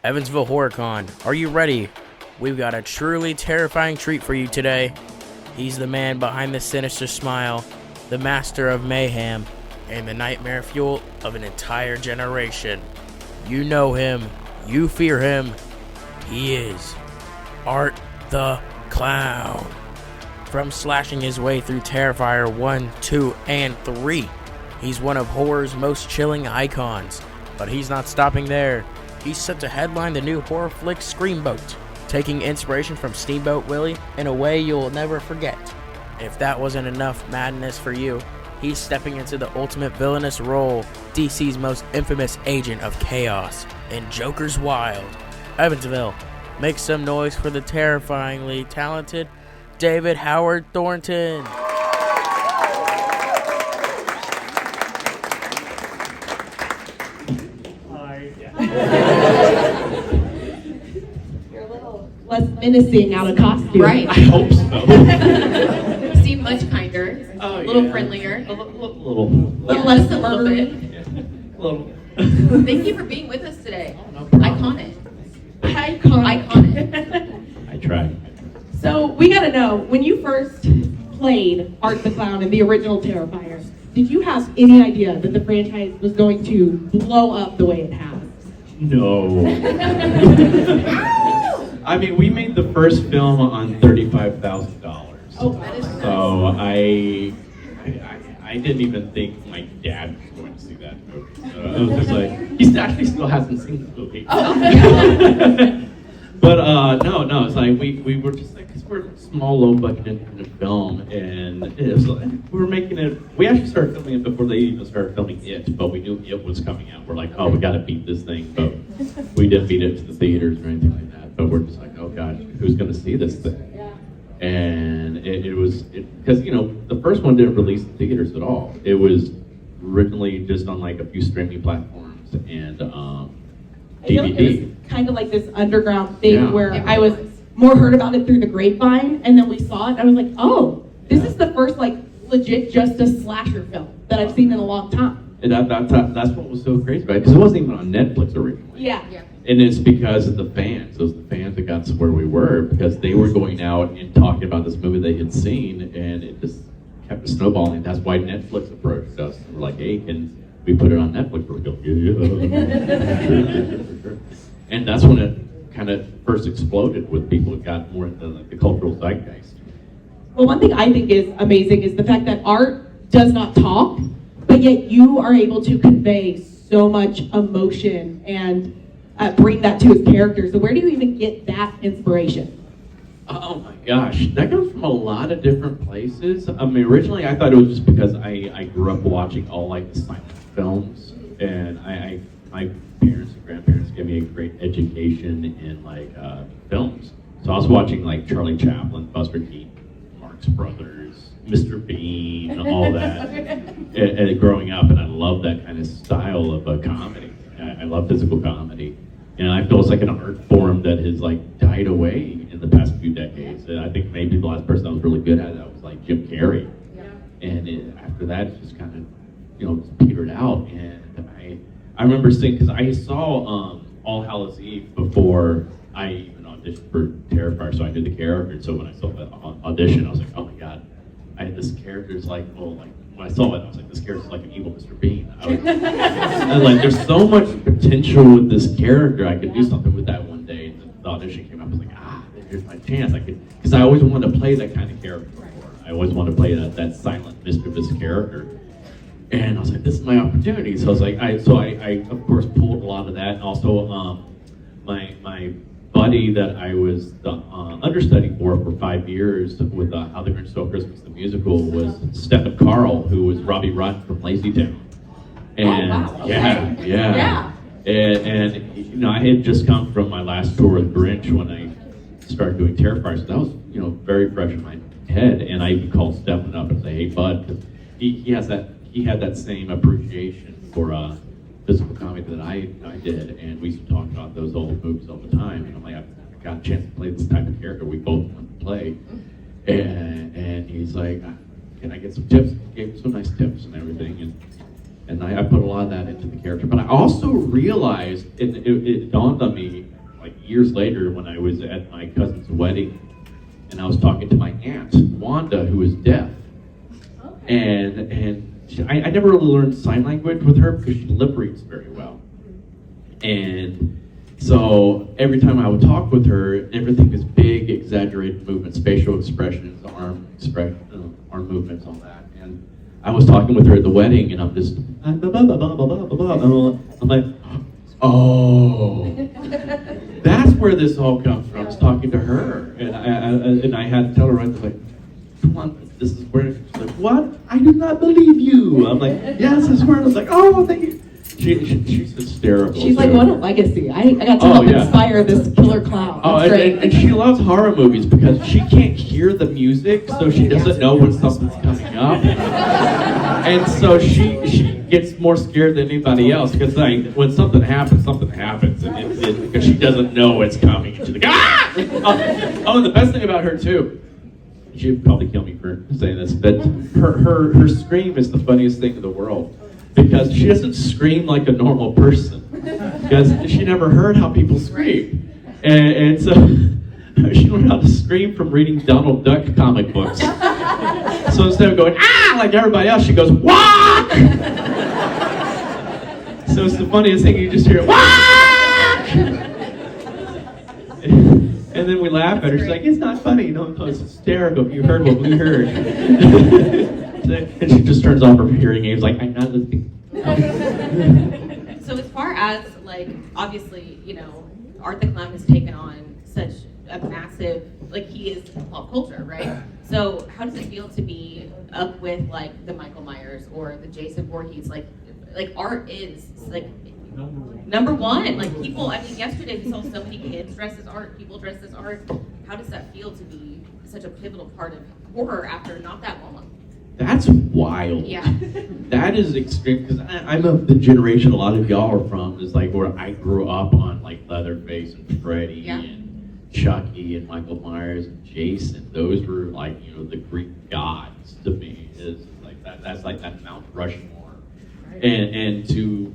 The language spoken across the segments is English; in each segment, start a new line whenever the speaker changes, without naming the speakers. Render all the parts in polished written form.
Evansville HorrorCon, are you ready? We've got a truly terrifying treat for you today. He's the man behind the sinister smile, the master of mayhem, and the nightmare fuel of an entire generation. You know him, you fear him. He is Art the Clown. From slashing his way through Terrifier 1, 2, and 3, he's one of horror's most chilling icons. But he's not stopping there. He's set to headline the new horror flick Screamboat, taking inspiration from Steamboat Willie in a way you'll never forget. If that wasn't enough madness for you, he's stepping into the ultimate villainous role, DC's most infamous agent of chaos in Joker's Wild. Evansville, make some noise for the terrifyingly talented David Howard Thornton.
You're a little less menacing out of costume.
Right.
I hope so.
You seem much kinder, a little friendlier,
A little
less a little bit.
A little.
Thank you for being with us today.
No problem.
Iconic.
I tried.
So we gotta know, when you first played Art the Clown in the original Terrifier, did you have any idea that the franchise was going to blow up the way it has?
No. I mean, we made the first film on $35,000.
Oh,
That is
So I didn't even think my dad was going to see that movie. So I was just like, he actually still hasn't seen the movie. But no, it's like we were just like, because we're a small, low budget independent film, and it was like, we were making it. We actually started filming it before they even started filming it, but we knew it was coming out. We're like, oh, we got to beat this thing, but we didn't beat it to the theaters or anything like that. But we're just like, oh gosh, who's going to see this thing?
Yeah.
And it was because the first one didn't release in theaters at all. It was originally just on like a few streaming platforms and
I feel like it
DVD.
was kind of like this underground thing
Yeah.
where
It
I was
was.
more heard about it through the grapevine, and then we saw it, and I was like, oh, this is the first like legit just a slasher film that I've seen in a long time.
And that's what was so crazy about it, because it wasn't even on Netflix originally.
Yeah.
Yeah.
And it's because of the fans. It was the fans that got us where we were, because they were going out and talking about this movie they had seen, and it just kept snowballing. That's why Netflix approached us. We're like, hey, can we put it on Netflix? We're like, yeah. Sure. And that's when it kind of first exploded with people who got more into like, the cultural zeitgeist.
Well, one thing I think is amazing is the fact that Art does not talk, but yet you are able to convey so much emotion and bring that to his character. So where do you even get that inspiration?
Oh my gosh, that comes from a lot of different places. I mean, originally I thought it was just because I grew up watching all like the silent films, and my parents and grandparents gave me a great education in like films. So I was watching like Charlie Chaplin, Buster Keaton, Marx Brothers, Mr. Bean, all that, and growing up, and I love that kind of style of a comedy. I love physical comedy. And I feel it's like an art form that has like died away in the past few decades. And I think maybe the last person that was really good at it was like Jim Carrey.
Yeah.
And after that, it just kind of, just petered out. And I remember seeing, because I saw All Hallows Eve before I even auditioned for Terrifier, so I did the character. And so when I saw the audition, I was like, oh my God, this character is like, when I saw it, I was like, this character's like an evil Mr. Bean. I was like, there's so much potential with this character. I could do something with that one day. And the audition came up. I was like, here's my chance. Because I always wanted to play that kind of character before. I always wanted to play that silent, mischievous character. And I was like, this is my opportunity. So I was like, I of course pulled a lot of that, and also my buddy that I was the understudy for 5 years with How the Grinch Stole Christmas the musical was Stephen Carl, who was Robbie Rudd from Lazy Town. And
wow.
yeah.
Yeah.
And I had just come from my last tour with Grinch when I started doing Terrifier, so that was very fresh in my head. And I even called Stephen up and say, hey bud, 'cause he had that same appreciation for physical comedy that I did, and we used to talk about those old movies all the time. And I'm like, I got a chance to play this type of character we both want to play. And he's like, can I get some tips? He gave me some nice tips and everything. And I put a lot of that into the character. But I also realized, it dawned on me, years later when I was at my cousin's wedding, and I was talking to my aunt Wanda, who is deaf, and I never really learned sign language with her because she lip reads very well, and so every time I would talk with her, everything was big, exaggerated movements, facial expressions, arm movements, all that. And I was talking with her at the wedding, and I'm just, I'm like, oh, that's where this all comes from. I was talking to her, and I had to tell her, I was like, come on, this is where. She's like, what? I do not believe you. I'm like, yes, this is where. I was like, oh, thank you. She's hysterical.
She's like, what a legacy. I got to help inspire this killer clown.
Oh, and she loves horror movies because she can't hear the music, so she doesn't know when something's coming up. And so she gets more scared than anybody else because when something happens, and because she doesn't know it's coming. And she's like, ah! Oh, and the best thing about her too, she'd probably kill me for saying this, but her scream is the funniest thing in the world. Because she doesn't scream like a normal person. Because she never heard how people scream. And so she learned how to scream from reading Donald Duck comic books. So instead of going, ah, like everybody else, she goes, wah! So it's the funniest thing, you just hear, wah! And then we laugh at her. She's like, it's not funny. No, it's hysterical. You heard what we heard. And she just turns off her hearing aids like, I'm not listening.
So as far as, like, obviously, you know, Art the Clown has taken on such a massive, like, he is pop culture, right? So how does it feel to be up with, like, the Michael Myers or the Jason Voorhees? Like art is, like, number one. Like, people, I mean, yesterday we saw so many kids dressed as art, people dressed as art. How does that feel to be such a pivotal part of horror after not that long?
That's wild.
Yeah.
That is extreme, because I'm of the generation a lot of y'all are from, is like where I grew up on, like Leatherface and Freddy and Chucky and Michael Myers and Jason. Those were like, you know, the Greek gods to me. Is like that's like that Mount Rushmore. Right. And to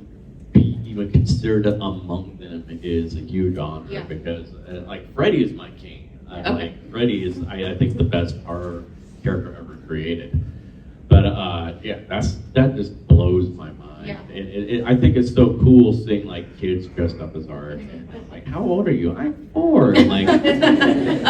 be even considered among them is a huge honor because like Freddy is my king. Like Freddy is I think the best horror character ever created. But that just blows my mind. Yeah. I think it's so cool seeing like kids dressed up as art. And I'm like, how old are you? I'm 4. I'm like,
okay.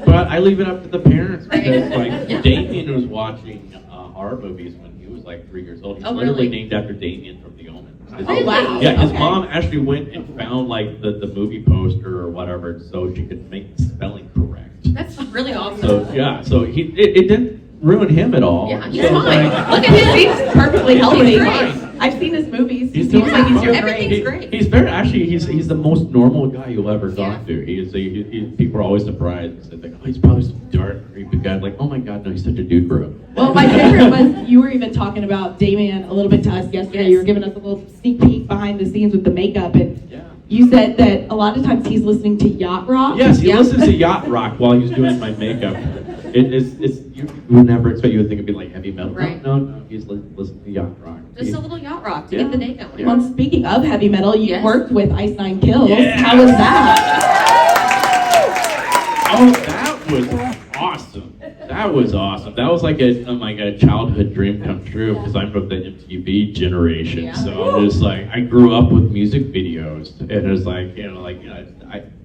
But I leave it up to the parents because like Damien was watching horror movies when he was like 3 years old. He's literally named after Damien from The Omen.
Wow.
Yeah, his mom actually went and found like the movie poster or whatever so she could make the spelling correct.
That's really awesome.
So it didn't ruin him at all.
Yeah, he's fine.
Look at him, he's perfectly healthy. I've seen his movies. He seems like he's doing
Everything's
great.
great.
He's very he's the most normal guy you'll ever talk to. People are always surprised. They think, oh, he's probably some dark, creepy guy. Like, oh my God, no, he's such a dude, bro.
Well, my favorite was you were even talking about Damien a little bit to us yesterday. You were giving us a little sneak peek behind the scenes with the makeup, and you said that a lot of times he's listening to yacht rock.
Yes, he listens to yacht rock while he's doing my makeup. You would never expect you would think it'd be like heavy metal.
Right.
No, he's listening to yacht rock.
Just a little yacht rock to get the day going.
Well, speaking of heavy metal, you worked with Ice Nine Kills.
Yeah.
How was that?
Oh, that was awesome. That was awesome. That was like a childhood dream come true because I'm from the MTV generation. Yeah. So I'm just like, I grew up with music videos, and it was like,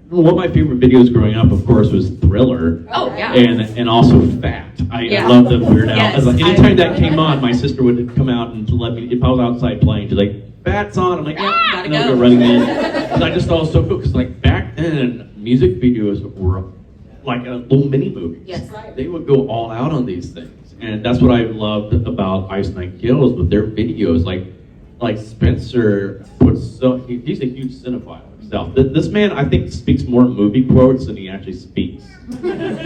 one of my favorite videos growing up, of course, was Thriller.
Oh yeah.
And also Fat. I love the Weird Al. Yes. Like, anytime that came on, my sister would come out and let me. If I was outside playing, she's like, "Fat's on." I'm like, "Yeah,
gotta
go." Running in. Because I just thought it was so cool. Because like back then, music videos were like a little mini movies.
Yes.
They would go all out on these things, and that's what I loved about Ice Nine Kills with their videos. Like Spencer puts he's a huge cinephile himself. This man, I think, speaks more movie quotes than he actually speaks.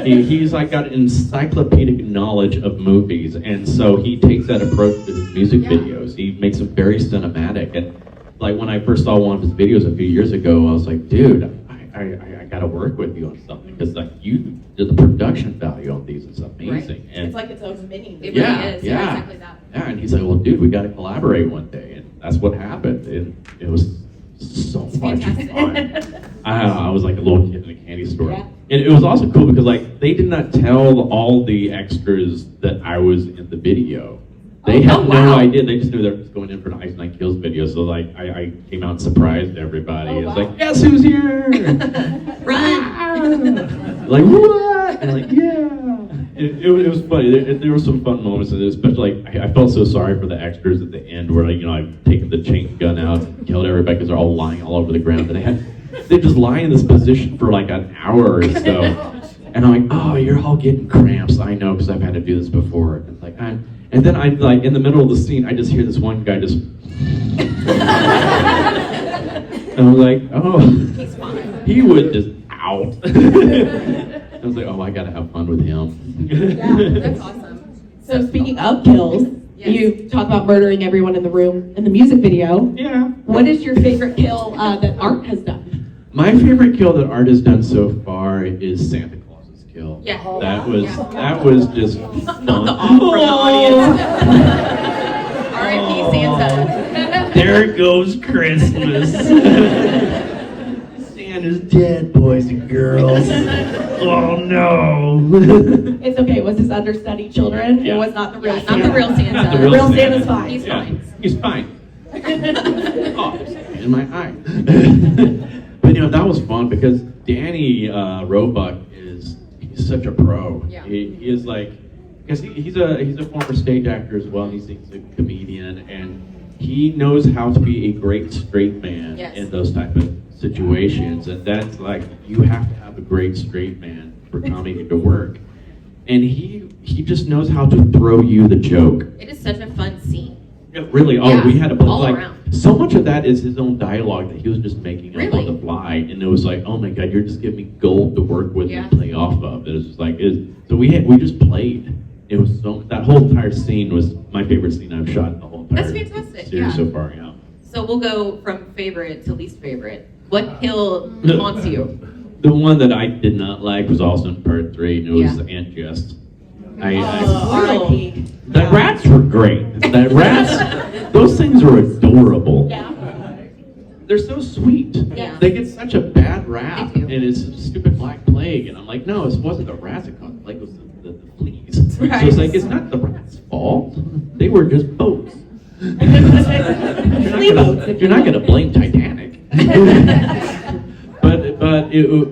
He's like got encyclopedic knowledge of movies, and so he takes that approach to his music videos. He makes them very cinematic, and like when I first saw one of his videos a few years ago, I was like, dude, I got to work with you on something because like the production value on these is amazing.
Right.
And
It's like its own mini.
It really is. Yeah, exactly that.
Yeah, and he's like, well, dude, we got to collaborate one day, and that's what happened. And it was so much was like a little kid in a candy store.
Yeah.
And it was also cool because like they did not tell all the extras that I was in the video. They had no idea. They just knew they were just going in for an Ice Nine Kills video. So like I came out and surprised everybody. It was like, guess who's here?
Run!
Like what? And like it was funny. There were some fun moments in it, especially like I felt so sorry for the extras at the end where like I've taken the chain gun out and killed everybody because they're all lying all over the ground. And they just lie in this position for like an hour or so. And I'm like, oh, you're all getting cramps. I know because I've had to do this before. And it's like and then I like in the middle of the scene, I just hear this one guy just. And I'm like, oh,
He's fine.
he was just out. I was like, oh, I gotta have fun with him.
That's awesome.
So speaking of kills,
Yes.
you talk about murdering everyone in the room in the music video.
Yeah.
What is your favorite kill that Art has done?
My favorite kill that Art has done so far is Santa Claus's kill.
Yeah.
That was just fun.
Not the off from the audience. R.I.P. Santa.
There goes Christmas. Santa's dead, boys and girls. Oh no.
It's okay. It was his understudy children.
Yeah.
It was not the real
Yeah,
Santa.
not the real Santa.
Not the
The
real
real
Santa.
Santa's fine.
He's
Yeah,
fine.
he's fine. Oh, there's in my eye. But that was fun because Danny Roebuck he's such a pro.
Yeah.
He is like, because he's a former stage actor as well. He's a comedian and he knows how to be a great straight man
Yes.
in those type of situations. And that's like, you have to have a great straight man for comedy to work. And he just knows how to throw you the joke.
It is such a fun scene.
Yeah, really? Oh,
Yeah,
we had a
all
like
around.
so much of that is his own dialogue that he was just making up
Really?
on the fly, and it was like, oh my god, you're just giving me gold to work with
Yeah.
and play off of. It was just like, so we just played. It was that whole entire scene was my favorite scene I've shot in the whole entire
That's fantastic,
series
yeah.
so far. Yeah.
So we'll go from favorite to least favorite. What kill haunts you?
The one that I did not like was also in part 3, and it was
Yeah.
Aunt Jess.
R.I.P.
The rats were great. The rats, those things are adorable.
Yeah.
They're so sweet.
Yeah.
They get such a bad rap,
They
and
do.
it's a stupid black plague. And I'm like, no, it wasn't the rats that caused the plague, it was the fleas. So
Right.
it's like, it's not the rats' fault. They were just boats.
Flea boats, if
You're
you
not
will.
going to blame Titanic. but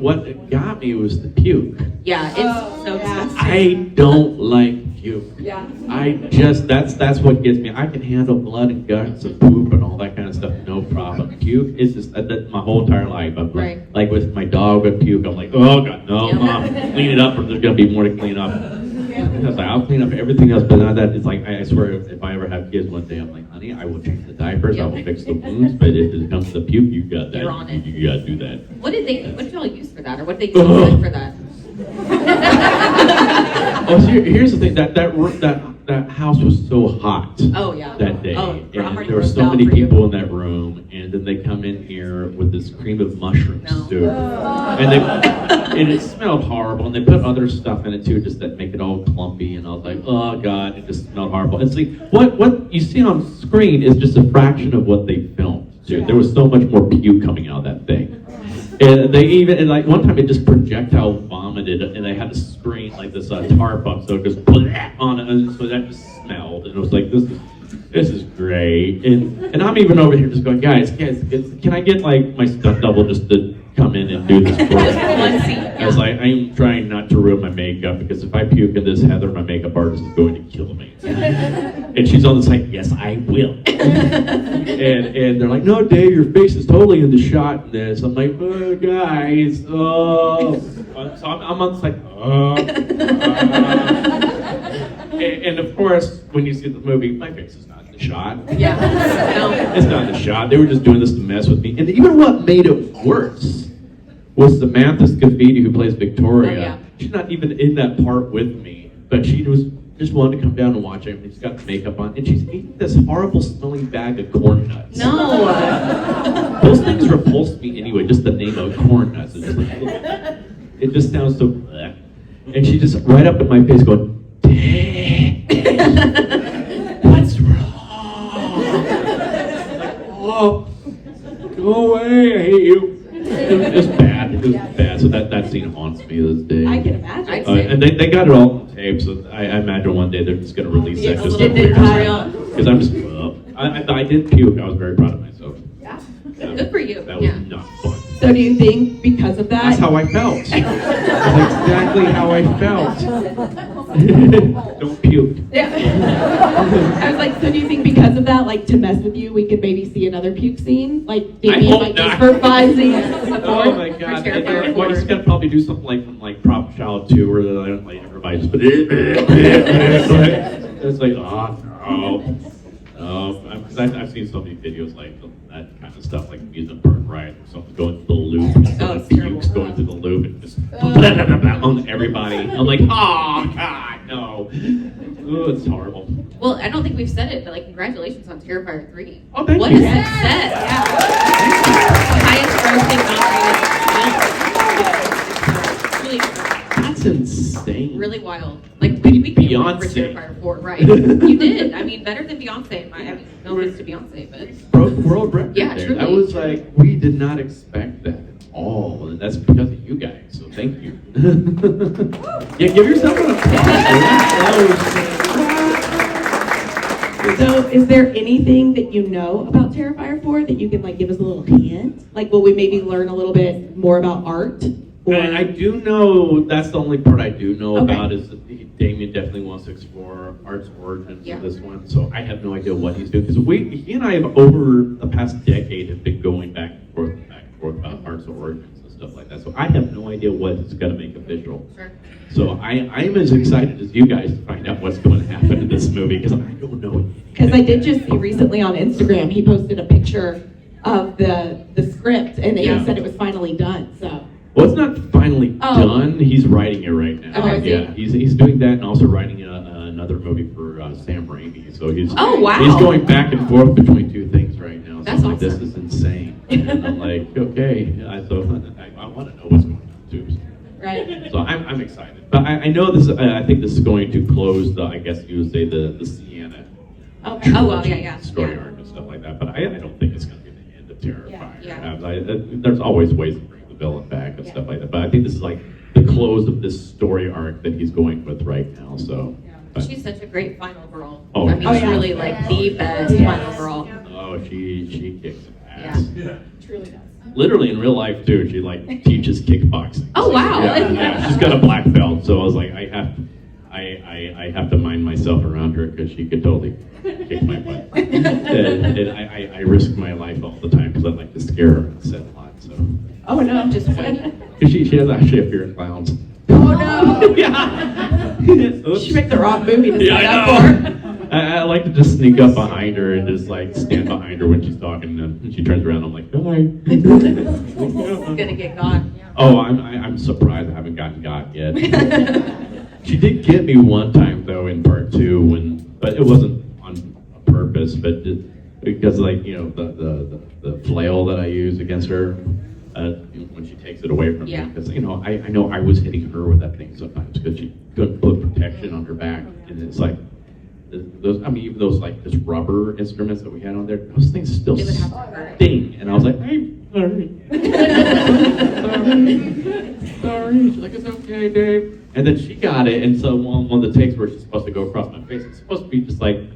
what got me was the puke.
Yeah, it's so
yeah.
disgusting.
I don't like puke.
Yeah.
That's what gets me. I can handle blood and guts and poop and all that kind of stuff, no problem. Puke is just that my whole entire life. I'm
Right.
like with my dog with puke, I'm like, oh god, no,
Yeah.
mom, clean it up, or there's gonna be more to clean up. I was like, I'll clean up everything else, but not that. It's like I swear, if I ever have kids one day, I'm like, honey, I will change the diapers, I will fix the wounds, but if it comes to puke, you got that.
You're on it.
You gotta do that.
What did y'all use for that, or what did they use for that?
Oh, so here's the thing. That house was so hot.
Oh yeah.
That day,
Oh,
and
already
there were
worked
so
out
many
for you.
people in that room, and then they come in here with this cream of mushroom
No.
soup, and it smelled horrible, and they put other stuff in it too, just that make it all clumpy, and I was like, oh god, it just smelled horrible. It's like what you see on screen is just a fraction of what they filmed. Dude, there was so much more puke coming out of that thing. And they even, like one time it just projectile vomited, and they had to screen like this tarp up, so it just on it, and so that just smelled, and it was like, this is great. And I'm even over here just going, guys, can I get like my stunt double just to come in and do this for me?
One scene,
I was like, I'm trying not to ruin my makeup, because if I puke in this, Heather, my makeup artist, is going to kill me. And she's on the side, yes, I will. And they're like, no, Dave, your face is totally in the shot in this. I'm like, oh, guys, oh. So I'm on the side, oh. And of course, when you see the movie, my face is not in the shot.
Yeah. No.
It's not in the shot. They were just doing this to mess with me. And even what made it worse was Samantha Scafidi, who plays Victoria.
Oh, yeah.
She's not even in that part with me, but she just wanted to come down and watch it. She's got makeup on, and she's eating this horrible smelling bag of corn nuts.
No.
Those things repulse me anyway, just the name of corn nuts. It's just like, it just sounds so bleh. And she just right up in my face going, what's wrong? Like, oh, go away, I hate you. It was bad. it was bad. So that scene haunts me to this day.
I can imagine.
I'd say.
And they got it all on tape, so I imagine one day they're just going to release that.
A little bit real.
Because I'm just, I did puke. I was very proud of myself.
Yeah. Good for you.
That was not fun.
So do you think because of that?
That's how I felt. That's exactly how I felt. Don't puke.
Yeah. I was like, so do you think because of that, like to mess with you, we could maybe see another puke scene? Like Damien
hope
might
not.
just for funsies.
Oh my god.
Terrifier
Well, he's
4.
gonna probably do something like from like Prop Child 2 where like everybody just it's like, oh no. Because I've seen so many videos like that kind of stuff, like amusement park ride, or something going through the loop, and
Oh,
someone
it's terrible.
pukes going through the loop, and just on everybody. I'm like, oh god, no. Oh, it's horrible.
Well, I don't think we've said it, but like, congratulations on Terrifier 3.
Oh, thank
What
you.
a success! Yeah. Highest grossing non-rated.
That's insane.
Really wild. Like we came over for
Beyonce.
Terrifier 4, right? You did. I mean, better than Beyonce. I mean, no offense to Beyonce, but
Broke world record
Yeah,
there.
truly.
That was like, we did not expect that at all, and that's because of you guys, so thank you. Yeah, give yourself an applause.
So is there anything that you know about Terrifier 4 that you can like give us a little hint? Like will we maybe learn a little bit more about art? Or...
I do know, that's the only part I do know
Okay.
about is that Damien definitely wants to explore art's origins
Yeah.
in this one, so I have no idea what he's doing, because he and I have over the past decade have been going back and forth about art's origins and stuff like that, so I have no idea what it's going to make official.
sure.
So I'm as excited as you guys to find out what's going to happen in this movie, because I don't know anything.
Because I did just see recently on Instagram, he posted a picture of the script and he
Yeah.
said it was finally done. So
Well, it's not finally
Oh.
done. He's writing it right now.
Okay.
Yeah, he's doing that and also writing another movie for Sam Raimi. So he's
Oh, wow.
he's going back and forth between two things right now. So
That's
I'm like, this
awesome.
is insane. And I'm like, okay. I want to know what's going on too.
right.
So I'm excited. But I know this. I think this is going to close the. I guess you would say the Sienna
Okay.
Oh, well, yeah.
story
Yeah.
arc and stuff like that. But I don't think it's going to be the end of Terrifier.
Yeah.
There's always ways to bring the villain back and stuff like that. But I think this is like the close of this story arc that he's going with right now. So. But-
She's such a great final girl.
Oh,
I mean,
oh,
she's
yeah.
really like the best final girl.
Oh, she kicks ass.
Yeah.
Truly does.
Literally in real life too. She like teaches kickboxing.
Oh, wow.
Yeah, she's got a black belt, so I was like, I have to mind myself around her because she could totally kick my butt. and I risk my life all the time because I like to scare her and set a lot. So
Oh no.
Just wait.
'Cause she has actually a fear of clowns.
Oh no.
Yeah.
She picked the wrong movie to
Yeah,
sign
I
up
know.
for.
I like to just sneak up behind her and just like stand behind her when she's talking, and she turns around. I'm like, hi.
It's gonna get got.
Oh, I'm surprised I haven't gotten got yet. She did get me one time though in part 2 but it wasn't on purpose, but because like the flail that I use against her when she takes it away from
Yeah.
me, because I know I was hitting her with that thing sometimes because she couldn't put protection on her back, and it's like. Even those like just rubber instruments that we had on there, those things still
It would have to hurt.
sting. And I was like, I'm sorry. Sorry. She's like, it's okay, Dave. And then she got it, and so one of the takes where she's supposed to go across my face, it's supposed to be just like a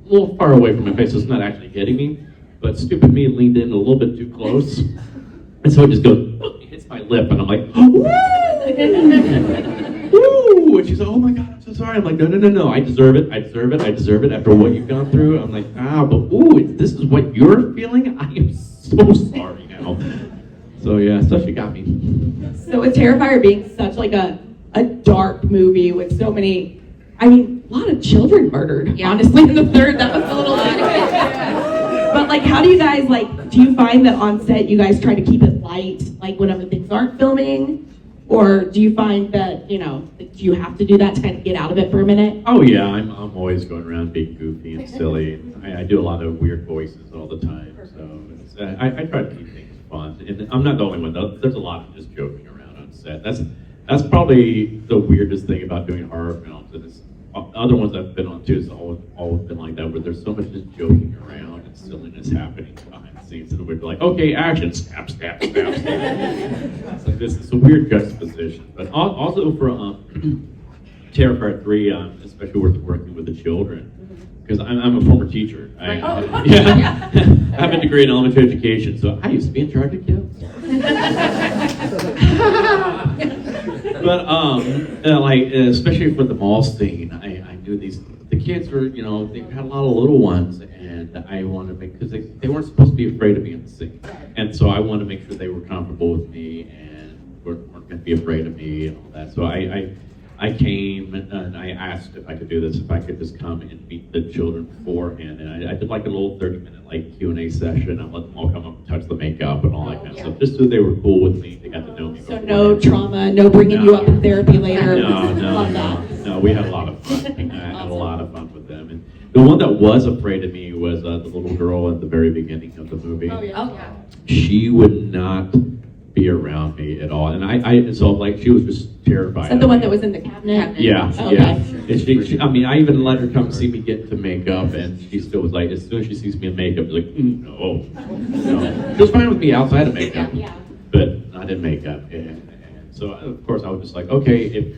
little far away from my face, so it's not actually hitting me. But stupid me leaned in a little bit too close, and so it just goes, it hits my lip, and I'm like, woo! Woo! And she's like, oh my God, I'm so sorry. I'm like, no, I deserve it. After what you've gone through, I'm like, this is what you're feeling? I am so sorry now. So yeah, so she got me.
So with Terrifier being such like a dark movie with so many, I mean, a lot of children murdered,
Yeah.
honestly, in the third. That was a little inadequate. But like, how do you guys, like, do you find that on set you guys try to keep it light, like whenever things aren't filming? Or do you find that, do you have to do that to kind of get out of it for a minute?
Oh yeah, I'm always going around being goofy and silly. I do a lot of weird voices all the time, so I try to keep things fun. And I'm not the only one. There's a lot of just joking around on set. That's probably the weirdest thing about doing horror films. And it's, other ones I've been on too, it's always been like that, where there's so much just joking around and silliness happening behind the scenes, and we'd be like, okay, action, snap, snap, snap, snap. It's like this is a weird juxtaposition. But also for Terrifier 3, especially working with the children, because I'm a former teacher. I have a degree in elementary education, so I used to be in charge of kids. But like especially for the mall scene, I knew the kids were, you know, they had a lot of little ones, and I wanted to make, because they weren't supposed to be afraid of me in the scene, and so I wanted to make sure they were comfortable with me and weren't going to be afraid of me and all that. So I came and I asked if I could do this, if I could just come and meet the children beforehand, and I did like a little 30-minute like Q&A session. I let them all come up and touch the makeup and all that kind of stuff, just so they were cool with me. They got to know me.
So no trauma, no bringing you up in therapy later.
No. We had a lot of fun. I had a lot of fun with them. And the one that was afraid of me was the little girl at the very beginning of the movie.
Oh yeah.
She would not be around me at all, and I so like she was just terrified.
Is that the one that was in the cabinet?
Yeah,
Okay.
yeah. And she, I mean, I even let her come see me get into makeup, and she still was like, as soon as she sees me in makeup, she's like, no. She was fine with me outside of makeup, but not in makeup. And so, of course, I was just like, okay,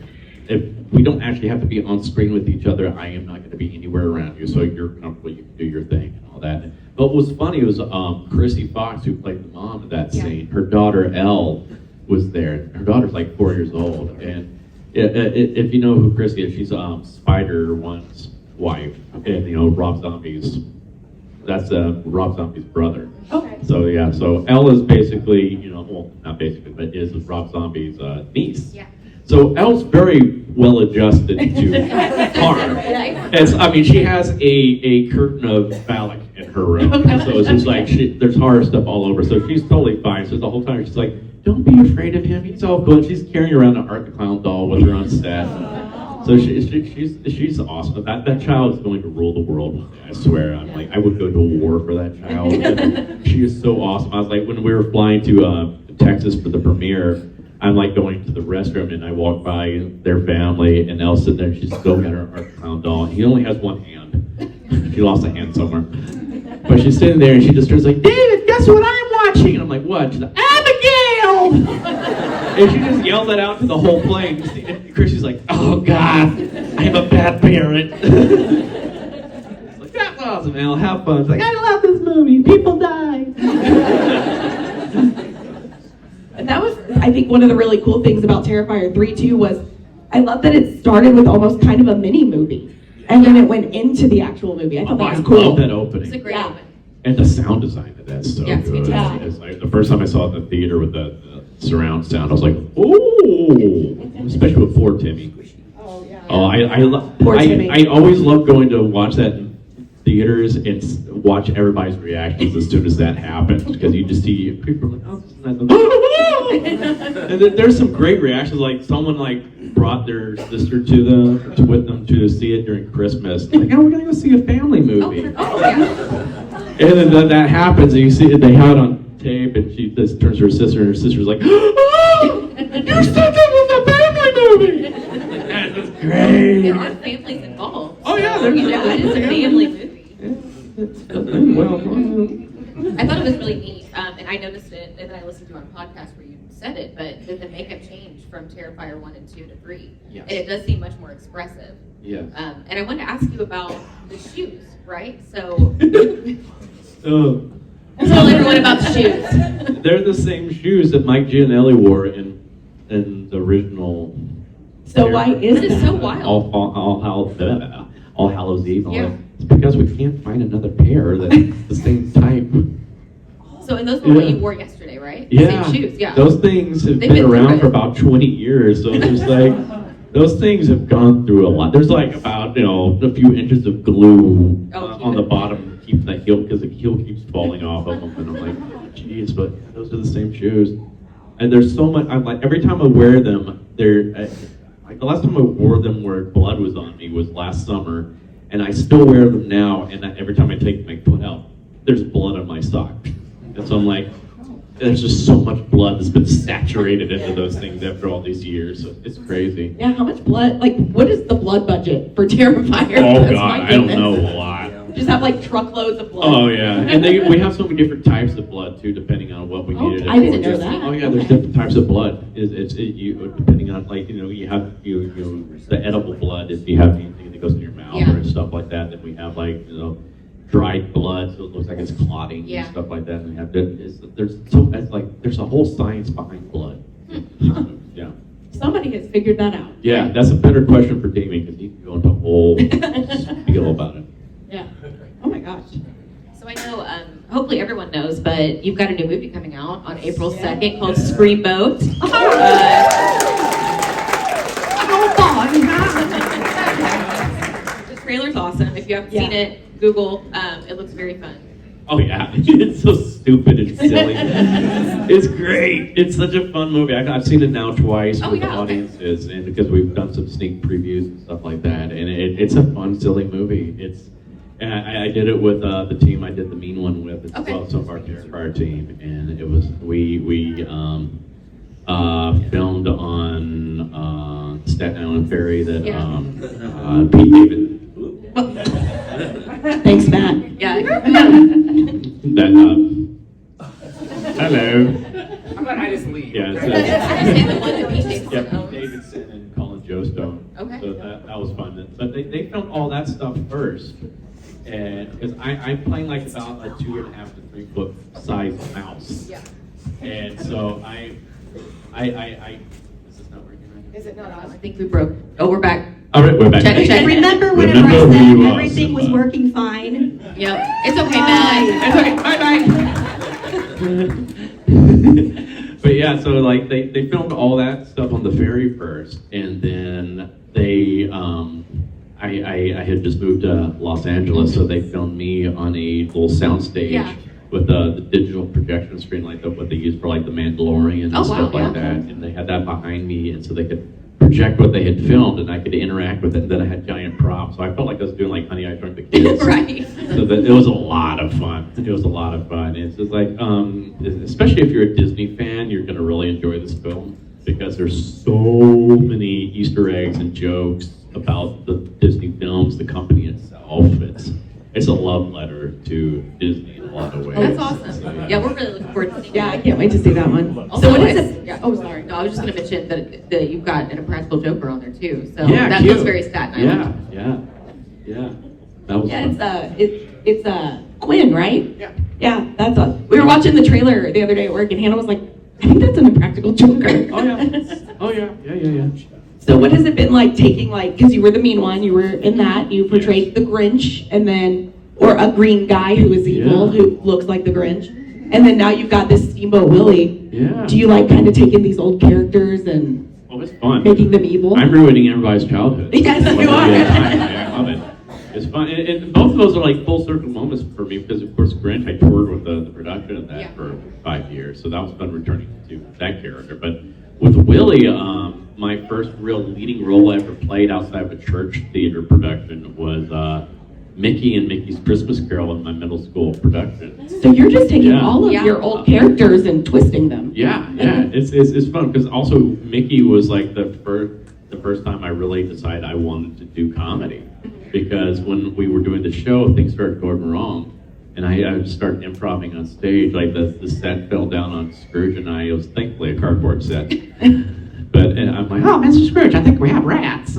if we don't actually have to be on screen with each other, I am not going to be anywhere around you, so you're comfortable, you can do your thing and all that. But what was funny was Chrissy Fox, who played the mom in that scene, her daughter Elle was there. Her daughter's like 4 years old, and if you know who Chrissy is, she's Spider-One's wife, and you know Rob Zombie's. That's Rob Zombie's brother.
Okay.
So yeah, so Elle is basically, you know, well, not basically, but is Rob Zombie's niece.
Yeah.
So Elle's very well adjusted to harm. I mean, she has a curtain of phallic in her room, so it's just like there's horror stuff all over. So she's totally fine. So the whole time she's like, "Don't be afraid of him. He's all good." She's carrying around an Art the Clown doll with her on set. So she's awesome. That child is going to rule the world one day, I swear. I'm like, I would go to war for that child. She is so awesome. I was like, when we were flying to Texas for the premiere, I'm like going to the restroom and I walk by their family and Elle's sitting there and she's still got her Art Clown doll. And he only has one hand. She lost a hand somewhere. But she's sitting there and she just turns like, David, guess what I'm watching? And I'm like, what? She's like, Abigail! And she just yelled that out to the whole plane. And Chrissy's like, oh God, I'm a bad parent. It's like, that's awesome, Elle, have fun. She's like, I love this movie, people die.
And that was, I think, one of the really cool things about Terrifier 3 too was, I love that it started with almost kind of a mini movie, and then it went into the actual movie. I thought that was cool.
I love that opening.
It's a great opening.
And the sound design of that's so
Yeah, it's
good.
fantastic.
It's like the first time I saw it in the theater with the surround sound, I was like, oh, especially with poor Timmy. Oh, I always love going to watch that in theaters and watch everybody's reactions as soon as that happens, because you just see people are like, oh, this is nice. And then there's some great reactions, like someone like brought their sister with them to see it during Christmas. Like, oh, we're gonna go see a family movie.
Oh yeah.
And then that happens, and you see it, they have it on tape, and she just turns to her sister, and her sister's like, oh, you said this was a family movie! That's great!
There are families involved.
Oh yeah,
You know, it is a family movie.
Well,
I thought it was really neat, and I noticed it, and then I listened to it on a podcast where you said it, but the makeup changed from Terrifier 1 and 2 to 3.
Yes.
And it does seem much more expressive.
yeah.
And I wanted to ask you about the shoes, right? So,
Oh.
tell everyone about the shoes.
They're the same shoes that Mike Gianelli wore in the original.
So why is
That is
that?
so wild.
All Hallows Eve.
Yeah.
It's because we can't find another pair that's the same type.
So, and those were what you wore yesterday, right?
Yeah.
Same shoes, yeah.
Those things have
They've
been
been
around
through
for
it.
about 20 years, so there's like, those things have gone through a lot. There's like about, a few inches of glue on the bottom keeping that heel, because the heel keeps falling off of them, and I'm like, geez, but those are the same shoes. And there's so much, I'm like, every time I wear them, like the last time I wore them where blood was on me was last summer, and I still wear them now, and every time I take my foot out, there's blood on my sock. And so I'm like, there's just so much blood that's been saturated into those things after all these years. So it's crazy.
Yeah, how much blood, like, what is the blood budget for Terrifier?
Oh
That's
God,
my
I don't
goodness.
know a lot.
Just have like truckloads of blood.
Oh yeah, and we have so many different types of blood too, depending on what we needed it
I didn't
for.
know that.
Oh yeah, there's different types of blood. You depending on like you have the edible blood if you have anything that goes in your mouth
Yeah.
or stuff like that. Then we have like dried blood, so it looks like it's clotting
Yeah.
and stuff like that. And we have there's a whole science behind blood. Yeah.
Somebody has figured that out.
Yeah, that's a better question for Damien because he can go into a whole spiel about it.
Yeah. Oh my gosh.
So I know, hopefully everyone knows, but you've got a new movie coming out on April 2nd called Scream Boat. The trailer's awesome. If you haven't seen it, Google. It looks very fun.
Oh yeah, it's so stupid and silly. It's great. It's such a fun movie. I've seen it now twice with the audiences, and because we've done some sneak previews and stuff like that, and it's a fun, silly movie. And I did it with the team I did the Mean One with, as well as some of our Terrifier team, and it was we filmed on Staten Island Ferry that Pete David.
Thanks, Matt.
Yeah.
Hello.
How about I just leave?
Yeah,
I understand the one that Pete Davidson
Pete
owns.
Davidson and Colin Joestone.
Okay.
So that was fun. But they filmed all that stuff first. And because I'm playing like about a 2.5 to 3 foot size mouse.
Yeah.
And so I is this not working right now?
Is it not on? I think we broke. Oh, we're back.
All right, we're back.
Check.
Remember whenever
Remember
I
who
said
you are,
everything was
Simba.
working fine?
Yep. It's okay, Matt.
It's okay. Bye bye.
But yeah, so like they filmed all that stuff on the ferry first, and then they I had just moved to Los Angeles, so they filmed me on a little soundstage with the digital projection screen, like what they use for like the Mandalorian and stuff like that, and they had that behind me, and so they could project what they had filmed, and I could interact with it. And then I had giant props, so I felt like I was doing like Honey, I Shrunk the Kids.
Right.
So it was a lot of fun. It was a lot of fun. It's just like, especially if you're a Disney fan, you're going to really enjoy this film because there's so many Easter eggs and jokes about the Disney films, the company itself. It's a love letter to Disney in a lot of ways.
That's awesome.
So,
Yeah, we're really looking forward to seeing
Yeah, I
it.
can't wait to see that one.
Also,
So what is
I-
it?
Yeah.
Oh, sorry.
No, I was just going to mention that you've got an Impractical Joker on there too. So
Yeah,
that
cute.
looks very Staten Island.
Yeah. That was
Yeah,
fun.
it's Quinn, right?
Yeah.
Yeah, that's us. We were watching the trailer the other day at work, and Hannah was like, "I think that's an Impractical Joker."
Oh yeah. Yeah.
So what has it been like taking because you were the mean one, you were in that, you portrayed the Grinch, and then or a green guy who is evil,
Yeah.
who looks like the Grinch, and then now you've got this Steamboat Willie.
Yeah.
Do you like kind of taking these old characters and
Oh, it's fun.
making them evil?
I'm ruining everybody's childhood.
Yes, you
Yeah,
are.
I love it. It's fun, and both of those are like full circle moments for me because, of course, Grinch, I toured with the production of that for 5 years, so that was fun returning to that character. But with Willie, my first real leading role I ever played outside of a church theater production was Mickey and Mickey's Christmas Carol in my middle school production.
So you're just taking
Yeah.
all of your old characters and twisting them.
Yeah, it's fun because also Mickey was like the first time I really decided I wanted to do comedy because when we were doing the show, things started going wrong, and I just started improvising on stage. Like the set fell down on Scrooge and I. It was thankfully a cardboard set, but I'm like, oh, Mr. Scrooge, I think we have rats.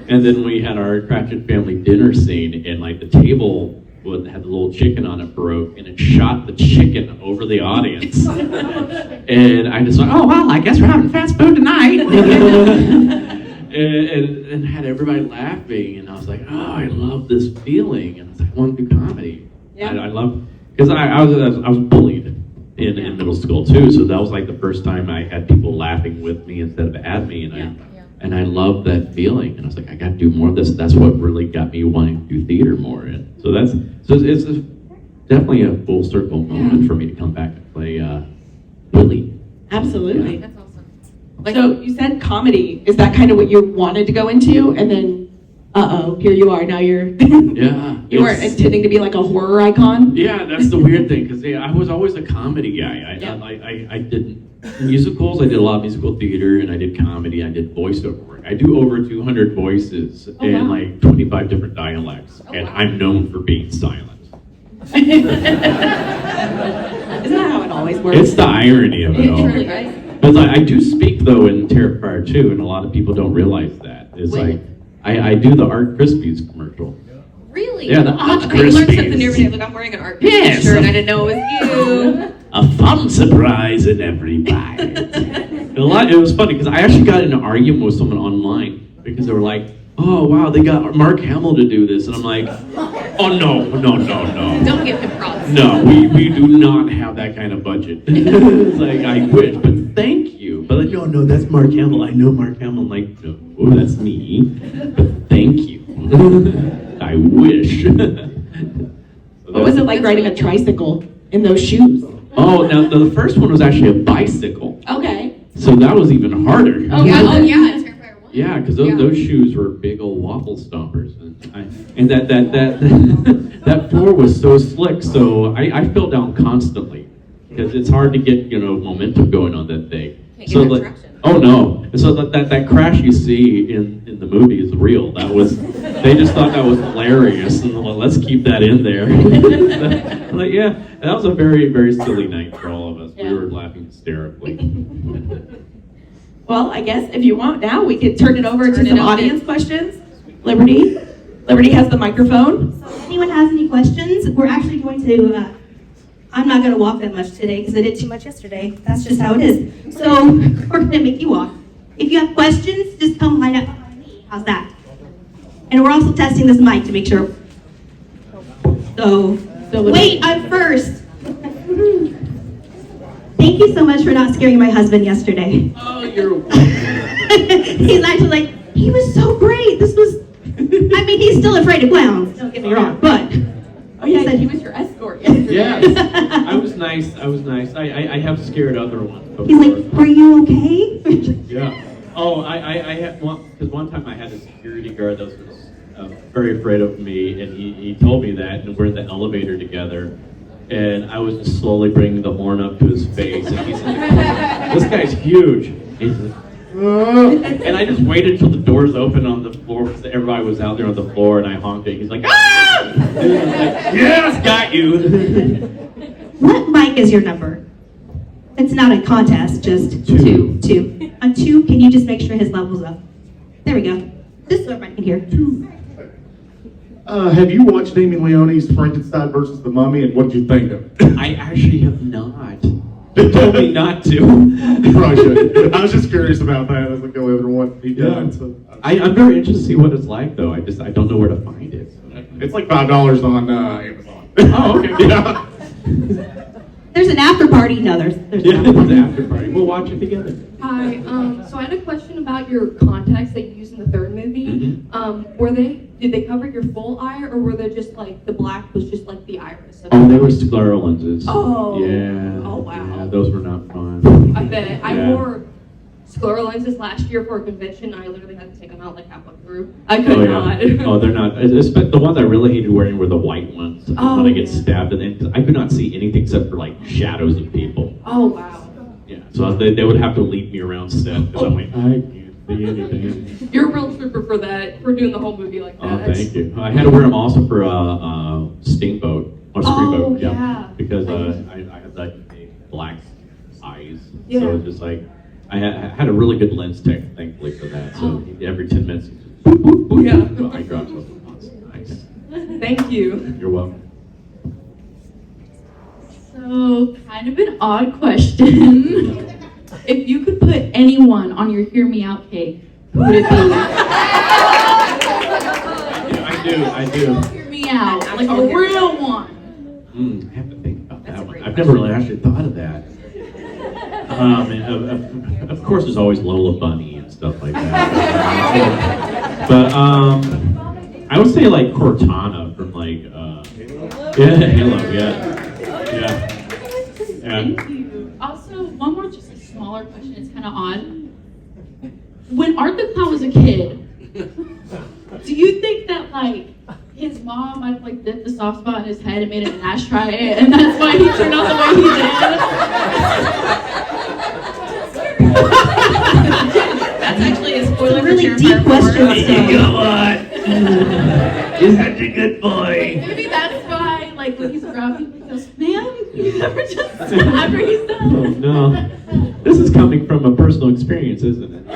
And then we had our Cratchit family dinner scene, and like the table had the little chicken on it broke, and it shot the chicken over the audience. And I just went, oh well, I guess we're having fast food tonight. and had everybody laughing, and I was like, oh, I love this feeling, and I was like, I want to do comedy.
Yeah.
I love because I was bullied in middle school too, so that was like the first time I had people laughing with me instead of at me, and I loved that feeling, and I was like, I got to do more of this. That's what really got me wanting to do theater more. And so it's definitely a full circle moment for me to come back and play Willie.
Absolutely.
That's awesome.
So you said comedy. Is that kind of what you wanted to go into? And then uh-oh, here you are. Now you're,
Yeah.
you weren't
it's-
intending to be like a horror icon?
Yeah, that's the weird thing, because I was always a comedy guy. I did musicals, I did a lot of musical theater, and I did comedy, I did voiceover work. I do over 200 voices and
wow.
like 25 different dialects, and
wow.
I'm known for being silent.
Isn't that how it always works?
It's the irony of it
It's
all.
really nice.
Because I do speak, though, in Terrifier too, and a lot of people don't realize that. It's
When?
like, I do the Art Krispies commercial.
Really?
Yeah, the Art
I learned something
Krispies.
new every day. Look, I'm wearing an art
Yes.
shirt and I didn't know it was you.
A fun surprise in every bite. It was funny because I actually got in an argument with someone online because they were like, "Oh wow, they got Mark Hamill to do this," and I'm like, "Oh no.
Don't give him props.
No, we do not have that kind of budget." It's like, I wish, but thank you. But like, no, that's Mark Hamill. I know Mark Hamill. I'm like, no, that's me. But thank you. I wish.
What was it like riding a tricycle in those shoes?
Oh, now the first one was actually a bicycle.
Okay.
So that was even harder.
Oh,
Yeah,
was it?
Terrifier 1.
Yeah, because
Yeah.
those shoes were big old waffle stompers, and that that floor was so slick. So I fell down constantly because it's hard to get momentum going on that thing.
Can't get
So
that
like,
traction.
oh no! And so that crash you see in the movie is real. They just thought that was hilarious, and well, let's keep that in there. Like, yeah, that was a very, very silly night for all of us.
Yeah.
We were laughing hysterically.
Well, I guess if you want now, we could turn it over
Turn
to
it
some
over.
audience questions. Liberty? Liberty has the microphone.
So if anyone has any questions, we're actually going to, I'm not going to walk that much today because I did too much yesterday. That's just how it is. So we're going to make you walk. If you have questions, just come line up behind me. How's that? And we're also testing this mic to make sure. So wait, I'm first. Thank you so much for not scaring my husband yesterday.
Oh, you're.
He's actually like, he was so great. This was, I mean, he's still afraid of clowns, don't get me wrong, but.
Oh yeah,
said-
he was your escort yesterday.
Yes, I was nice. I have scared other ones before.
He's like, were you okay?
Yeah. Oh, I had one because one time I had a security guard that was very afraid of me, and he told me that, and we're in the elevator together, and I was just slowly bringing the horn up to his face, and he's like, this guy's huge. He's like, and I just waited till the doors opened on the floor because everybody was out there on the floor, and I honked it. He's like, ah! And I was like, yes, got you.
What mic is your number? It's not a contest, just
Two.
two. On 2, can you just make sure his level's up? There we go. Just so everybody can hear.
Have you watched Amy Leone's Frankenstein versus the Mummy, and what did you think of it?
I actually have not. They told me not to.
You probably should. I was just curious about that. That's like the only other one he done. So
I'm very interested to see what it's like, though. I don't know where to find it.
it's like $5 on Amazon.
Oh, okay.
Yeah.
There's an after party. No, there's
Yeah,
not.
it's after party. We'll watch it together.
Hi, so I had a question about your contacts that you used in the third movie. Did they cover your full eye, or were they just like, the black was just like the iris?
Oh, they were sclera lenses.
Oh.
Yeah.
Oh, wow.
Yeah, those were not fun.
I bet. I
Yeah.
wore sclera lenses last year for a convention. I literally had to take them out like halfway through. I could
Oh,
not.
yeah. Oh, they're not. The ones I really hated wearing were the white ones. When I get stabbed, and I could not see anything except for like shadows of people.
Oh, wow.
Yeah. So they would have to lead me around set because I'm like, I can't see anything.
You're a real trooper for that, for doing the whole movie like
Oh,
that.
thank you. I had to wear them also for Steamboat or Speedboat.
yeah.
Because I had like black eyes.
Yeah.
So it's just like I had a really good lens tech, thankfully, for that. So every 10 minutes, boop, boop, boop,
Yeah.
the eye drops. Nice.
Thank you.
You're welcome.
So, kind of an odd question. If you could put anyone on your Hear Me Out cake, who would it be?
I do.
Hear Me Out, like a real one.
I have to think about
That's a
that one.
great
I've never really actually thought of that. Of course, there's always Lola Bunny and stuff like that. But I would say like Cortana from like Halo, yeah.
Thank you. Also, one more, just a smaller question. It's kind of odd. When Art the Clown was a kid, Do you think that like his mom might have like dipped the soft spot in his head and made it an ashtray, and that's why he turned out the way he did?
That's actually a spoiler for
Really
Terrifier
deep
4.
questions.
You're such a good boy.
Maybe that's why, like when he's around people, he goes, "Ma'am, you never just after he's
Oh
done."
no. This is coming from a personal experience, isn't it?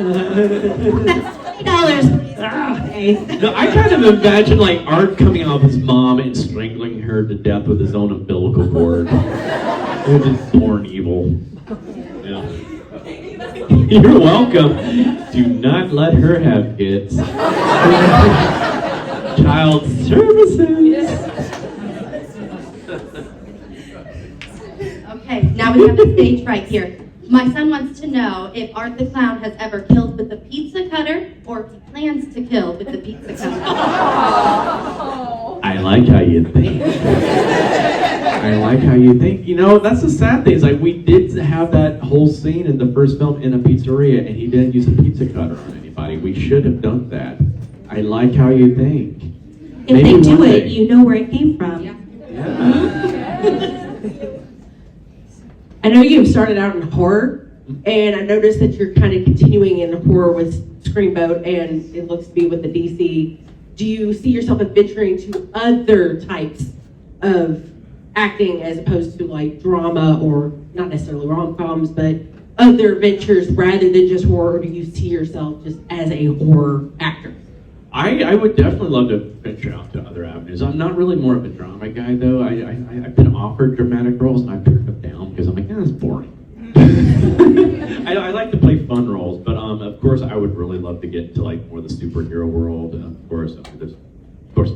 That's $20, please. Okay.
No, I kind of imagine like Art coming out of his mom and strangling her to death with his own umbilical cord. They're just born evil. Yeah. You're welcome. Do not let her have kids. Child services.
Okay, now we have the stage right here. My son wants to know if Art the Clown has ever killed with a pizza cutter or if he plans to kill with the pizza cutter.
I like how you think. I like how you think. You know, that's the sad thing. Is like we did have that whole scene in the first film in a pizzeria, and he didn't use a pizza cutter on anybody. We should have done that. I like how you think.
If
Maybe
they do
one
it,
day.
you know where it came from.
Yeah.
I know you've started out in horror, and I noticed that you're kind of continuing in horror with Screamboat, and it looks to be with the DC. Do you see yourself adventuring to other types of acting as opposed to like drama or not necessarily rom-coms, but other ventures rather than just horror? Or do you see yourself just as a horror actor?
I would definitely love to venture out to other avenues. I'm not really more of a drama guy, though. I've been offered dramatic roles, and I've turned them down because I'm like, that's boring. I like to play fun roles, but of course, I would really love to get into like more of the superhero world. And of course,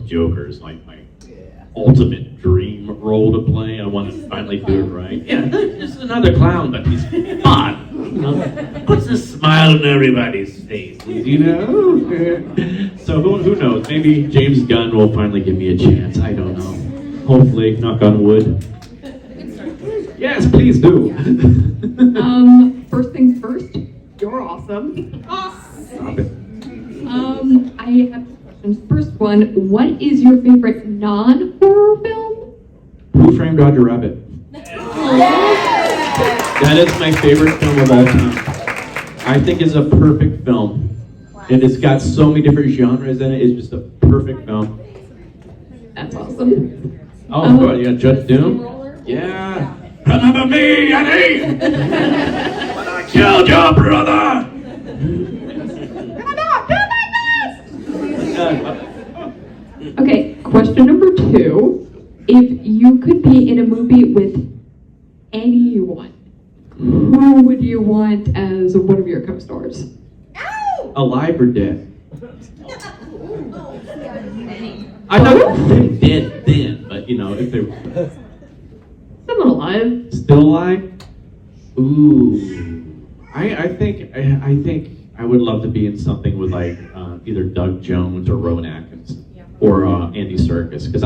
Joker is like my ultimate dream role to play. I want to finally do it right. Yeah, just another clown, but he's fun. You know, puts a smile on everybody's faces, you know? So who knows? Maybe James Gunn will finally give me a chance. I don't know. Hopefully, knock on wood. Yes, please do.
First things first, you're awesome.
Stop it.
I have two questions. First one, what is your favorite non-horror film?
Who Framed Roger Rabbit? That is my favorite film of all time. I think it's a perfect film. And it's got so many different genres in it. It's just a perfect film.
That's awesome.
Oh, God, yeah, Judge Doom? Yeah. Remember me, Eddie? When I killed your brother!
Okay, question number two. If you could be in a movie with anyone, who would you want as one of your co-stars?
Alive or dead? I'm not saying dead then, but you know, if they were
Someone alive.
still alive, ooh, I think I would love to be in something with like either Doug Jones or Rowan Atkinson or Andy Serkis, because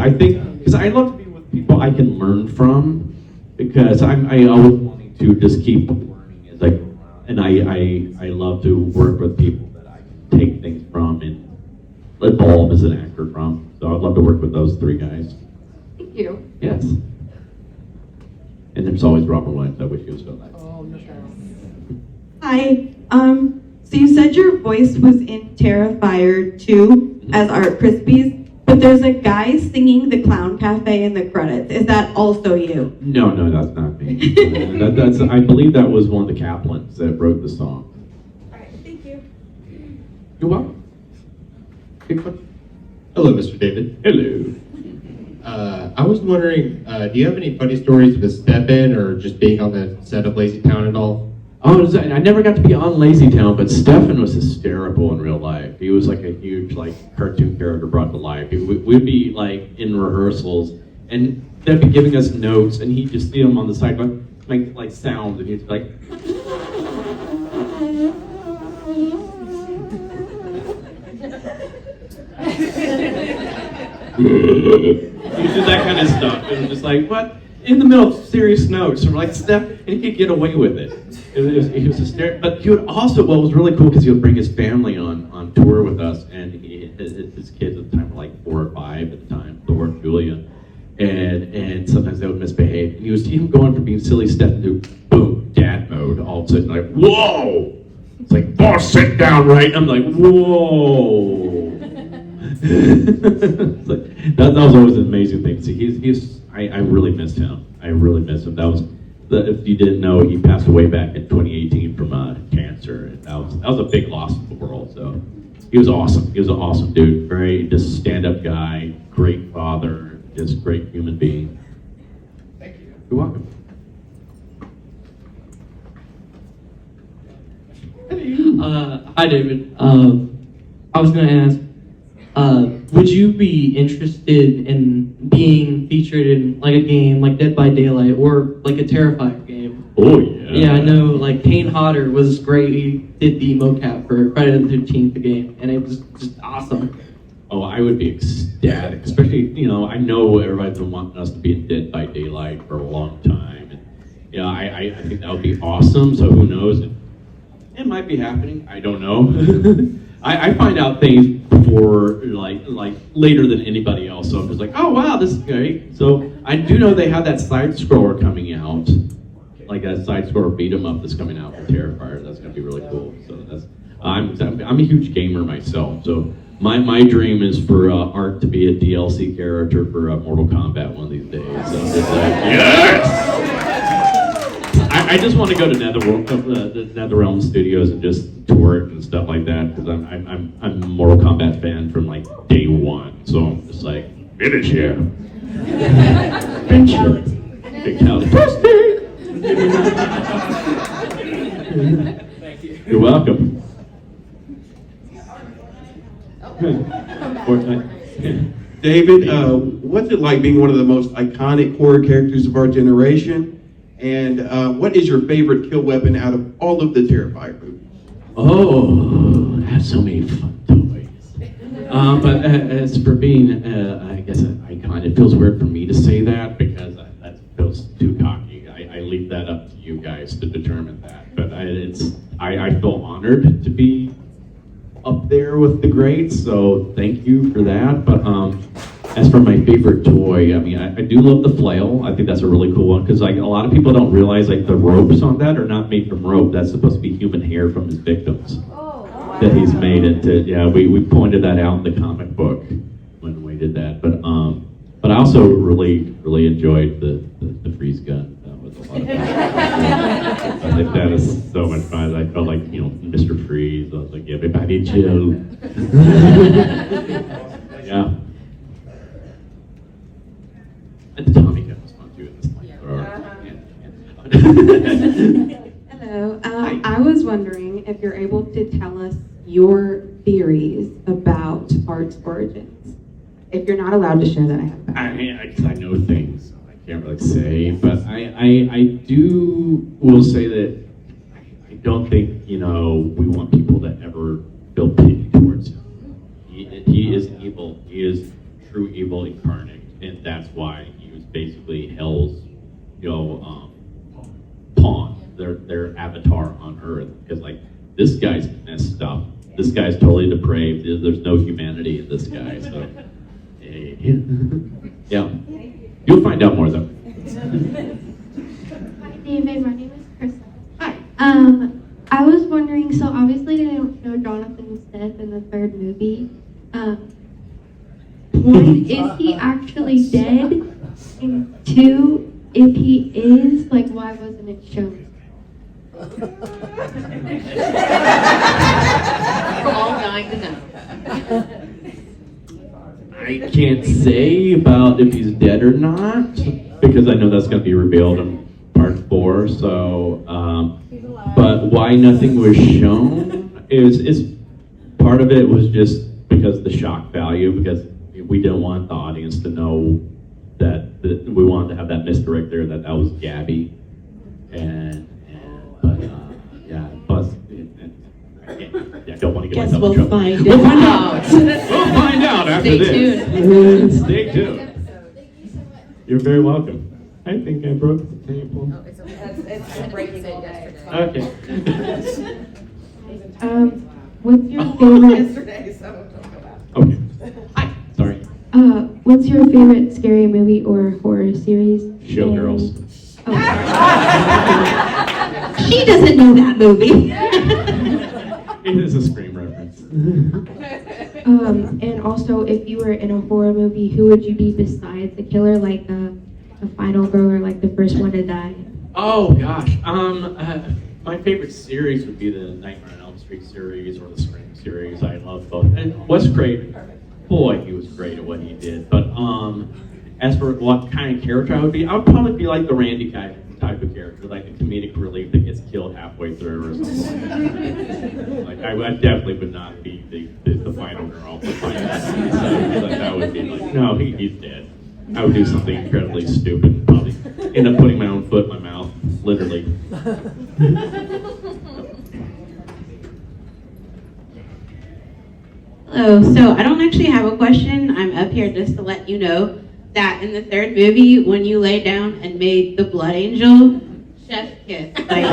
I love to be with people I can learn from, because I always wanting to just keep learning as I go around, and I love to work with people that I can take things from and evolve as an actor from. So I'd love to work with those three guys.
Thank you.
Yes. And there's always Robert Williams. I wish he was still alive.
Hi. So you said your voice was in Terrifier 2 as Art Crispies, but there's a guy singing the Clown Cafe in the credits. Is that also you?
No, that's not me. That's I believe that was one of the Kaplans that wrote the song.
All right, thank you.
You're welcome. Good question.
Hello, Mr. David.
Hello.
I was wondering, do you have any funny stories with Stefan or just being on the set of Lazy Town at all?
Oh, I never got to be on Lazy Town, but Stefan was hysterical in real life. He was like a huge cartoon character brought to life. We'd be like in rehearsals, and they'd be giving us notes, and he'd just see them on the side, make like sounds, and he'd be like. He did that kind of stuff. It was just like, what? in the middle of serious notes, and we're like, Steph, and he could get away with it. He was hysterical. But he would also, what was really cool, because he would bring his family on tour with us, and his kids at the time were like 4 or 5 at the time, Thor and Julia, and sometimes they would misbehave. And he was even going from being silly Steph into boom, dad mode, all of a sudden, like, whoa! It's like, boss, sit down, right? I'm like, whoa! It's like, that was always an amazing thing. See, I really missed him. I really missed him. If you didn't know, he passed away back in 2018 from cancer. And that was a big loss to the world. So he was awesome. He was an awesome dude. Very just stand-up guy, great father, just great human being.
Thank you.
You're welcome.
Hi, David. I was going to ask, would you be interested in being featured in like a game like Dead by Daylight or like a Terrifier game?
Oh, yeah.
Yeah, I know, like Kane Hodder was great. He did the mocap for Friday the 13th game, and it was just awesome.
Oh, I would be ecstatic, especially, I know everybody's been wanting us to be in Dead by Daylight for a long time. And, I think that would be awesome, so who knows? It might be happening, I don't know. I find out things before, like later than anybody else, so I'm just like, oh wow, this is great. So I do know they have that side scroller coming out, like a side scroller beat 'em up that's coming out with Terrifier. That's gonna be really cool. So I'm a huge gamer myself, so my dream is for Art to be a DLC character for Mortal Kombat one of these days. So I'm just like, yes! I just want to go to the NetherRealm Studios and just tour it and stuff like that, because I'm a Mortal Kombat fan from like day one. So I'm just like, finish here. Fatality.
Thank you.
You're welcome. Fortnite.
David, what's it like being one of the most iconic horror characters of our generation? And what is your favorite kill weapon out of all of the Terrifier movies?
Oh, I have so many fun toys. But as for being, I guess, an icon, it feels weird for me to say that because that feels too cocky. I leave that up to you guys to determine that. But I feel honored to be up there with the greats, so thank you for that. But as for my favorite toy, I mean, I do love the flail. I think that's a really cool one because like a lot of people don't realize like the ropes on that are not made from rope. That's supposed to be human hair from his victims that he's made into. Yeah, we pointed that out in the comic book when we did that. But I also really enjoyed the freeze gun. That was a lot of fun. I think that is so much fun. I felt like Mr. Freeze. I was like, everybody chill. Yeah. And the Tommy gun was fun too in this like.
Hello. I was wondering if you're able to tell us your theories about Art's origins. If you're not allowed to share that, I have.
I know things, so I can't really say, but I will say that I don't think we want people to ever feel pity towards him. He is evil. He is true evil incarnate, and that's why he was basically Hell's pawn, their avatar on Earth. Because like this guy's messed up. This guy's totally depraved. There's no humanity in this guy. So. Yeah. You'll find out more though.
Hi David, my name is Krista. Hi. I was wondering, so obviously they don't show Jonathan's death in the third movie. One, is he actually dead? And two, if he is, like why wasn't it shown?
We're all dying to know.
I can't say about if he's dead or not because I know that's going to be revealed in part 4. So, but why nothing was shown is part of it was just because the shock value. Because we didn't want the audience to know that we wanted to have that misdirect there that was Gabby, I don't want to get myself in trouble.
Find
We'll find
out.
out. We'll find out after
Stay
this.
tuned.
Stay tuned. You're very welcome.
I think I broke the table.
Oh, it's okay. It's breaking all day.
Okay.
What's your favorite?
Yesterday, so don't go back.
Okay. Hi. Sorry.
What's your favorite scary movie or horror series?
Showgirls.
She doesn't know that movie.
It is a Scream reference.
And also, if you were in a horror movie, who would you be besides the killer, like the final girl or like the first one to die?
Oh gosh. My favorite series would be the Nightmare on Elm Street series or the Scream series. I love both. And Wes Craven, boy, he was great at what he did. But as for what kind of character I would probably be like the Randy type of character, like a comedic relief that gets killed halfway through or something like that. Like I definitely would not be the final girl. The final scene. So like, that would be like, no, he's dead. I would do something incredibly stupid and probably end up putting my own foot in my mouth, literally.
Hello, so I don't actually have a question. I'm up here just to let you know that in the third movie, when you lay down and made the blood angel, chef's kiss. Like,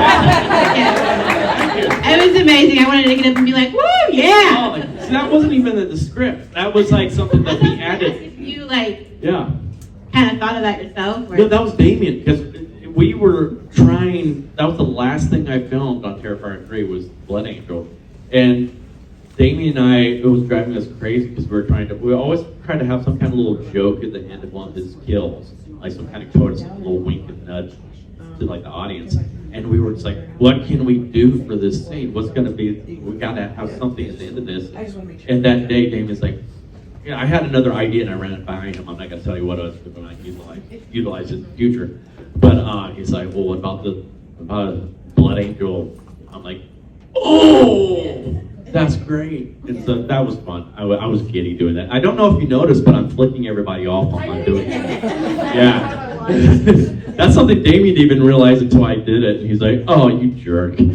it was amazing. I wanted to get up and be like, woo, yeah!
Oh, see, that wasn't even in the script. That was like something that we added.
If you like,
Yeah.
kind of thought of that yourself. Or...
No, that was Damien, because we were trying, that was the last thing I filmed on Terrifier 3 was Blood Angel. And Damien and I, it was driving us crazy because we always try to have some kind of little joke at the end of one of his kills. Like some kind of quote, some little wink and nudge to like the audience. And we were just like, what can we do for this scene? What's gonna be, we gotta have something at the end of this. And that day, Damien's like, yeah, I had another idea and I ran it by him. I'm not gonna tell you what it was because I'm not utilize it in the future. But he's like, well, what about Blood Angel? I'm like, oh, that's great. And so that was fun. I was giddy doing that. I don't know if you noticed, but I'm flicking everybody off while I'm doing it. Yeah. That's something Damien didn't even realize until I did it. And he's like, oh, you jerk. Thank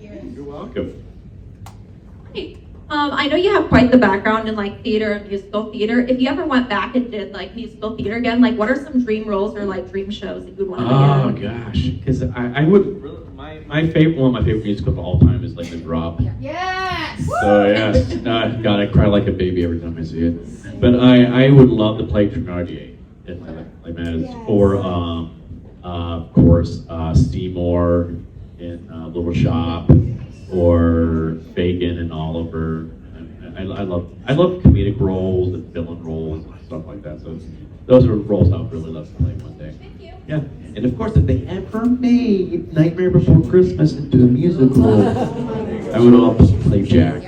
you. You're welcome.
I know you have quite the background in like theater and musical theater. If you ever went back and did like musical theater again, like what are some dream roles or like dream shows that you'd want to be in?
Oh gosh, because I would really, my favorite one of my favorite musicals of all time is Les Miserables.
Yes.
So yes, God, I cry like a baby every time I see it. But I would love to play Thénardier in Les Mis, or of course Seymour in Little Shop, or Fagin and Oliver. I love comedic roles and villain roles and stuff like that. So those are roles I would really love to play one day.
Thank you.
Yeah, and of course, if they ever made Nightmare Before Christmas into a musical, I would love to play Jack.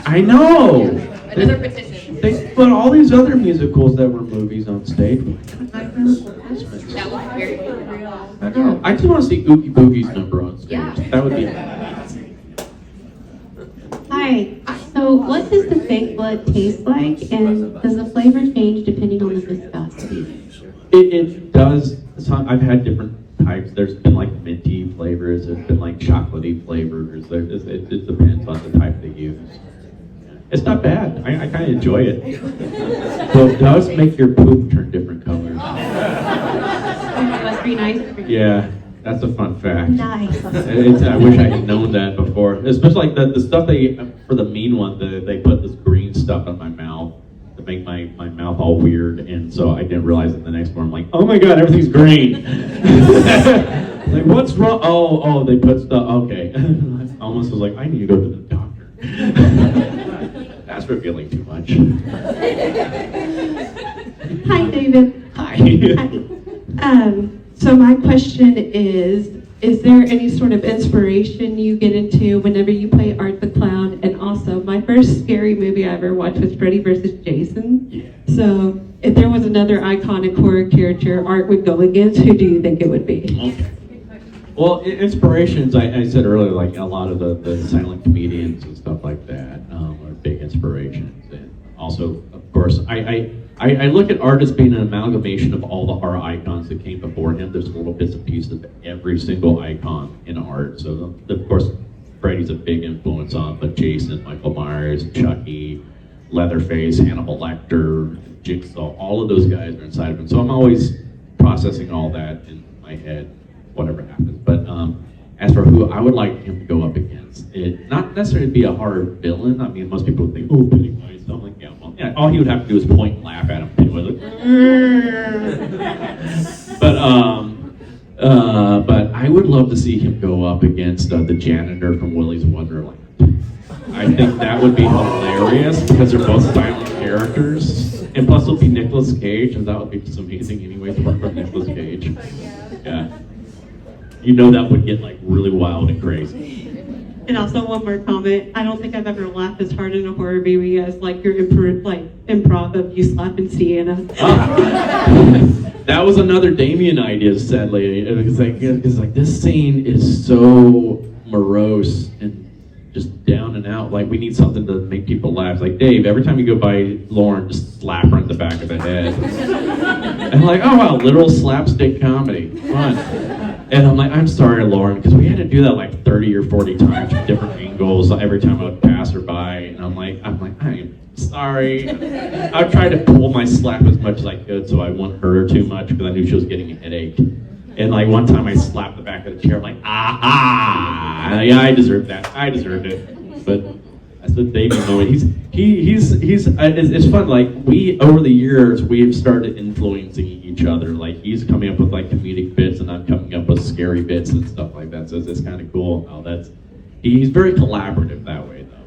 I know.
Another petition.
They put all these other musicals that were movies on stage. Nightmare Before Christmas.
That was very real.
I know. I just want to see Oogie Boogie's number on stage.
Yeah.
That would be amazing.
Hi. So, what does the fake blood taste like, and does the flavor change depending on the viscosity?
It does. I've had different types. There's been like minty flavors. There's been like chocolatey flavors. It depends on the type they use. It's not bad. I kind of enjoy it. But it does make your poop turn different colors.
That's pretty nice.
Yeah, that's a fun fact.
Nice.
I wish I had known that before. Especially like the stuff for the mean one, they put this green stuff on my mouth to make my mouth all weird, and so I didn't realize it the next morning. I'm like, oh my god, everything's green. Like, what's wrong? Oh, they put stuff. Okay. I almost was like, I need to go to the doctor. That's revealing too much.
Hi, David.
Hi.
So my question is there any sort of inspiration you get into whenever you play Art the Clown? And also, my first scary movie I ever watched was Freddy vs. Jason.
Yeah.
So if there was another iconic horror character Art would go against, who do you think it would be?
Okay. Well, inspirations, I said earlier, like a lot of the silent comedians and stuff like that are big inspirations. And also, of course, I look at art as being an amalgamation of all the horror icons that came before him. There's little bits and pieces of every single icon in art. So, of course, Freddy's a big influence on, but Jason, Michael Myers, Chucky, Leatherface, Hannibal Lecter, Jigsaw, all of those guys are inside of him. So I'm always processing all that in my head, whatever happens. But as for who I would like him to go up against, it not necessarily be a hard villain. I mean, most people would think, oh, Pennywise. So I'm like, yeah, well, yeah, all he would have to do is point and laugh at him. Pennywise, like, but I would love to see him go up against the janitor from Willy's Wonderland. I think that would be hilarious because they're both silent characters, and plus it'll be Nicolas Cage, and that would be just amazing anyway to work with Nicolas Cage. Yeah, you know that would get like really wild and crazy.
And also one more comment. I don't think I've ever laughed as hard in a horror movie as like your improv of you slapping Sienna.
That was another Damien idea, sadly. It's like this scene is so morose and just down and out. Like we need something to make people laugh. Like Dave, every time you go by Lauren, just slap her in the back of the head. And I'm like, oh wow, literal slapstick comedy, fun. And I'm like, I'm sorry, Lauren, because we had to do that like 30 or 40 times from different angles every time I would pass her by. And I'm like, I'm sorry. I tried to pull my slap as much as I could so I wouldn't hurt her too much because I knew she was getting a headache. And like one time I slapped the back of the chair, I'm like, yeah, I deserved that. I deserved it. But that's the David moment. It's fun. Like we, over the years, we've started influencing each other. Like he's coming up with like comedic bits and I'm coming up with scary bits and stuff like that. So it's kind of cool how he's very collaborative that way though.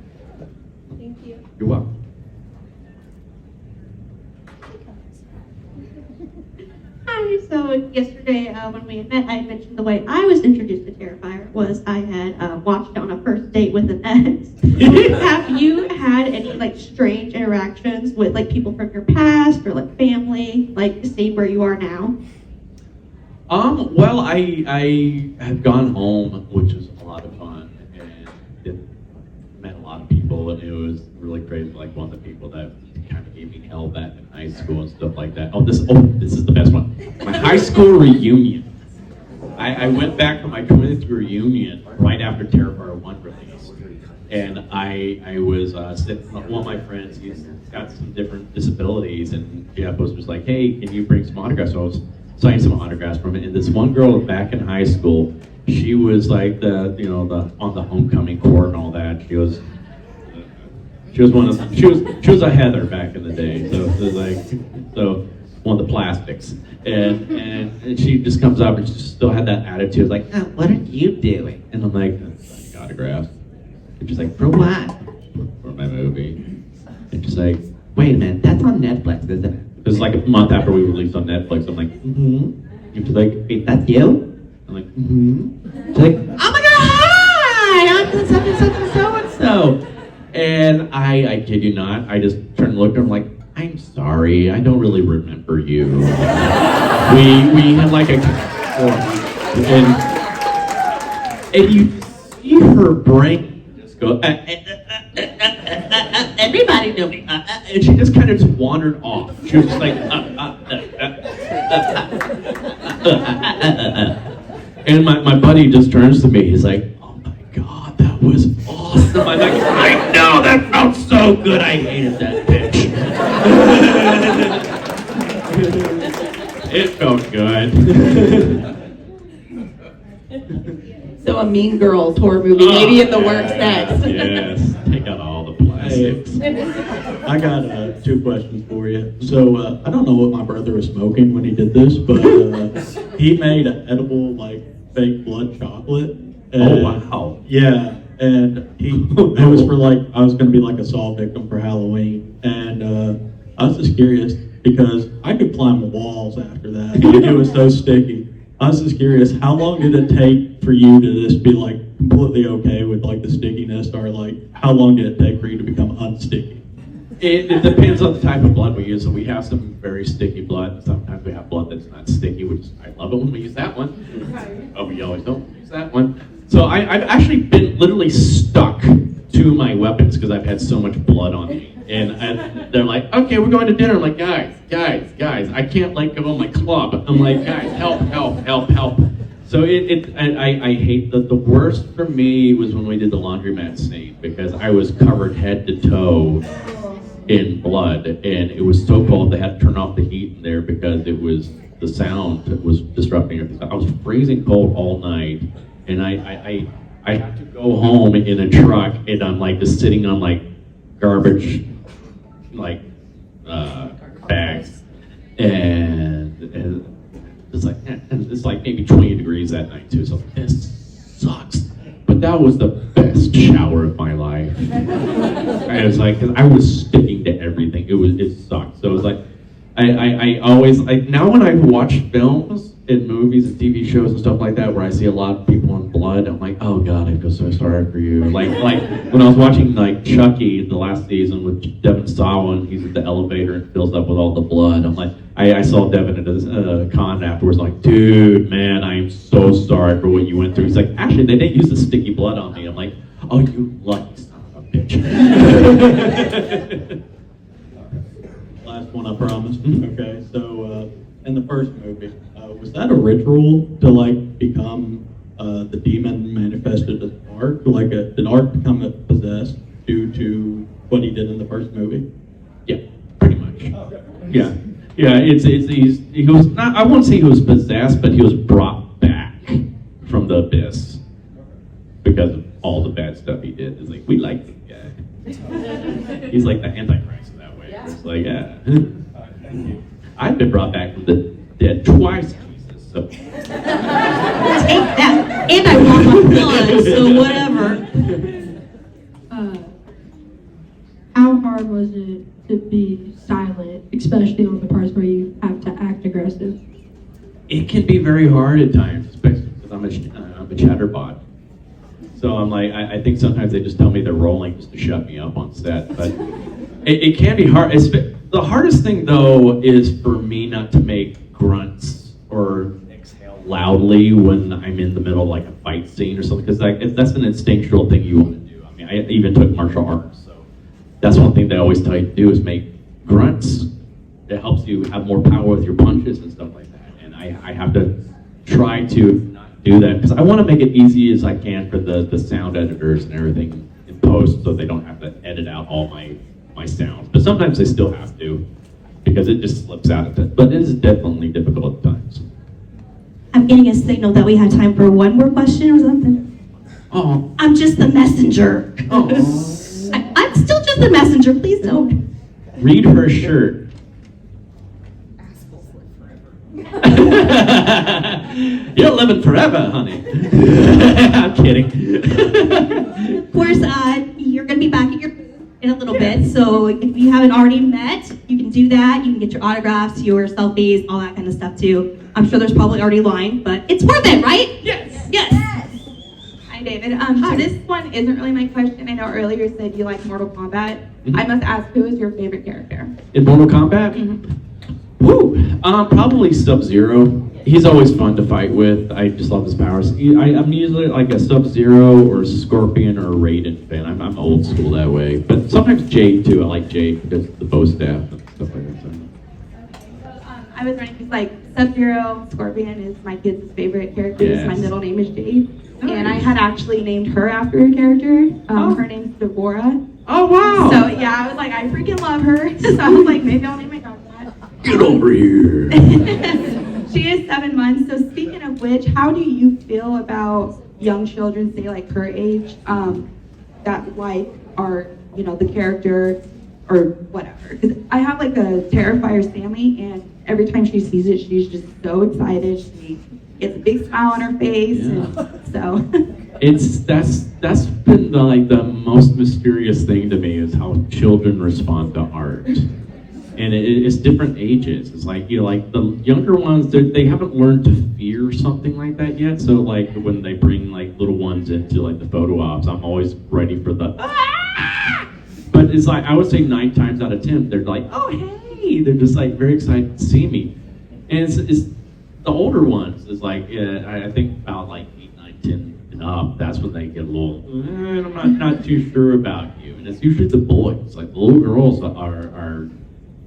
Thank you.
You're welcome.
Hi, so yesterday when we had met, I had mentioned the way I was introduced to Terrifier was I had watched it on a first date with an ex. Have you had any like strange interactions with like people from your past or like family, like the same where you are now?
Well, I have gone home, which is a lot of fun, and met a lot of people, and it was really crazy. Like one of the people that kind of gave me hell back in high school and stuff like that. This is the best one. My high school reunion. I went back for my 20th reunion right after Terrifier 1 released, and I was sitting with one of my friends. He's got some different disabilities, and Jeff was just like, "Hey, can you bring some autographs?" So I was signing some autographs from it. And this one girl back in high school, she was like on the homecoming court and all that. She was a Heather back in the day, so it was like one of the plastics, and she just comes up and she still had that attitude like, oh, what are you doing? And I'm like, signing autographs. And she's like, for what? For my movie. And she's like, wait a minute, that's on Netflix, isn't it? It was like a month after we released on Netflix. I'm like, mm-hmm. And she's like, wait, that's you? I'm like, mm-hmm. She's like, oh my god, hi, I'm such and so. And I kid you not, I just turned and looked at her, I'm like, I'm sorry, I don't really remember you. we had like a, and you see her brain just go, everybody knew me. And she just kind of just wandered off. She was just like, and my buddy just turns to me, he's like, that was awesome. I'm like, I know, that felt so good. I hated that bitch. It felt good.
So a Mean Girls horror movie, maybe in the works next.
Yes, take out all the plastics.
I got 2 questions for you. So I don't know what my brother was smoking when he did this, but he made an edible like fake blood chocolate.
Oh wow!
Yeah, and it was for like I was going to be like a Saw victim for Halloween, and I was just curious because I could climb the walls after that. Like, it was so sticky. I was just curious, how long did it take for you to just be like completely okay with like the stickiness, or like how long did it take for you to become unsticky?
It depends on the type of blood we use. So we have some very sticky blood. Sometimes we have blood that's not sticky, which I love it when we use that one. Oh, we always don't use that one. So I've actually been literally stuck to my weapons because I've had so much blood on me. And they're like, okay, we're going to dinner. I'm like, guys, I can't let go of my club. I'm like, guys, help. So I hate the worst for me was when we did the laundromat scene because I was covered head to toe in blood, and it was so cold they had to turn off the heat in there because the sound was disrupting everything. I was freezing cold all night, and I had to go home in a truck, and I'm like just sitting on like garbage like bags, and it's like maybe 20 degrees that night too. So this sucks. But that was the best shower of my life. I was like, 'cause I was sticking to everything. It sucked. So it was like, I always now when I watch films and movies and TV shows and stuff like that where I see a lot of people in blood, I'm like, oh god, I feel so sorry for you. Like when I was watching like Chucky the last season with Devin Sawa, and he's in the elevator and fills up with all the blood. I'm like, I saw Devin at a con afterwards, like, dude, man, I am so sorry for what you went through. He's like, actually, they didn't use the sticky blood on me. I'm like, oh, you lucky son of a bitch.
Last one, I promise. Okay, so in the first movie, was that a ritual to like become the demon manifested as Art? Like, did Art become possessed due to what he did in the first movie?
Yeah, pretty much. Yeah. Yeah, he was not. I won't say he was possessed, but he was brought back from the abyss because of all the bad stuff he did. It's like, we like this guy. He's like the Antichrist in that way. Yeah. It's like, yeah. I've been brought back from the dead twice, Jesus. So.
Take that. And I want my blood, so whatever.
How hard was it to be silent, especially on the parts where you have to act aggressive?
It can be very hard at times, especially because I'm a chatterbot. So I'm like, I think sometimes they just tell me they're rolling just to shut me up on set. But it can be hard. The hardest thing, though, is for me not to make grunts or exhale loudly when I'm in the middle of like a fight scene or something, because that's an instinctual thing you want to do. I mean, I even took martial arts, so that's one thing they always tell you to do is make grunts. It helps you have more power with your punches and stuff like that. And I have to try to not do that because I want to make it easy as I can for the sound editors and everything in post, so they don't have to edit out all my sounds. But sometimes they still have to because it just slips out of it. But it is definitely difficult at times.
I'm getting a signal that we have time for one more question or something.
Oh.
I'm just the messenger.
Oh.
I'm still just the messenger. Please don't.
Read her shirt. You're living forever, honey. I'm kidding.
Of course, you're going to be back at your booth in a little bit. So if you haven't already met, you can do that. You can get your autographs, your selfies, all that kind of stuff too. I'm sure there's probably already a line, but it's worth it, right?
Yes.
Yes.
Hi, David. So this one isn't really my question. I know earlier you said you like Mortal Kombat. I must ask, who is your favorite character?
In Mortal Kombat? Woo! Probably Sub-Zero. He's always fun to fight with. I just love his powers. I'm usually like a Sub-Zero or Scorpion or Raiden fan. I'm old school that way. But sometimes Jade too. I like Jade because the bow staff and stuff like that. So.
I was running because like Sub-Zero, Scorpion is my kid's favorite character.
Yes.
My middle name is Jade. And I had actually named her after a character. Her name's Devorah.
Oh, wow.
So yeah, I was like, I freaking love her. So I was like, maybe I'll name my dog that.
Get over here.
She is 7 months. So speaking of which, how do you feel about young children, say like her age, that like are, the character or whatever? Because I have like a Terrifier Sammy, and every time she sees it, she's just so excited. She gets a big smile on her face, and so.
That's been the most mysterious thing to me is how children respond to art. And it's different ages. It's like, like the younger ones, they haven't learned to fear something like that yet. So like when they bring like little ones into like the photo ops, I'm always ready for the, ah! But it's like, I would say 9 times out of 10, they're like, oh, hey, they're just like very excited to see me. And it's the older ones is like, I think about like 8, 9, 10 and up, that's when they get a little, I'm not too sure about you. And it's usually the boys, like the little girls are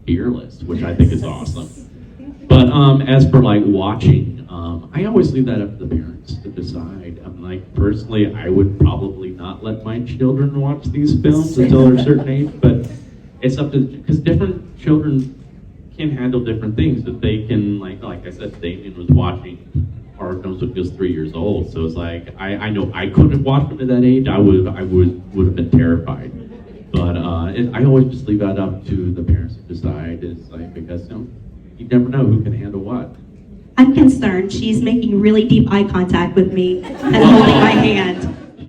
fearless, which I think is awesome. But as for like watching, I always leave that up to the parents to decide. I'm like, personally, I would probably not let my children watch these films until they're a certain age, but it's up to, because different children can handle different things. That they can, like I said, Damien was watching horror films when he was 3 years old. So it's like, I know I couldn't have watched them at that age. I would have been terrified. But I always just leave that up to the parents to decide. It's like, because you never know who can handle what.
I'm concerned. She's making really deep eye contact with me and holding my hand.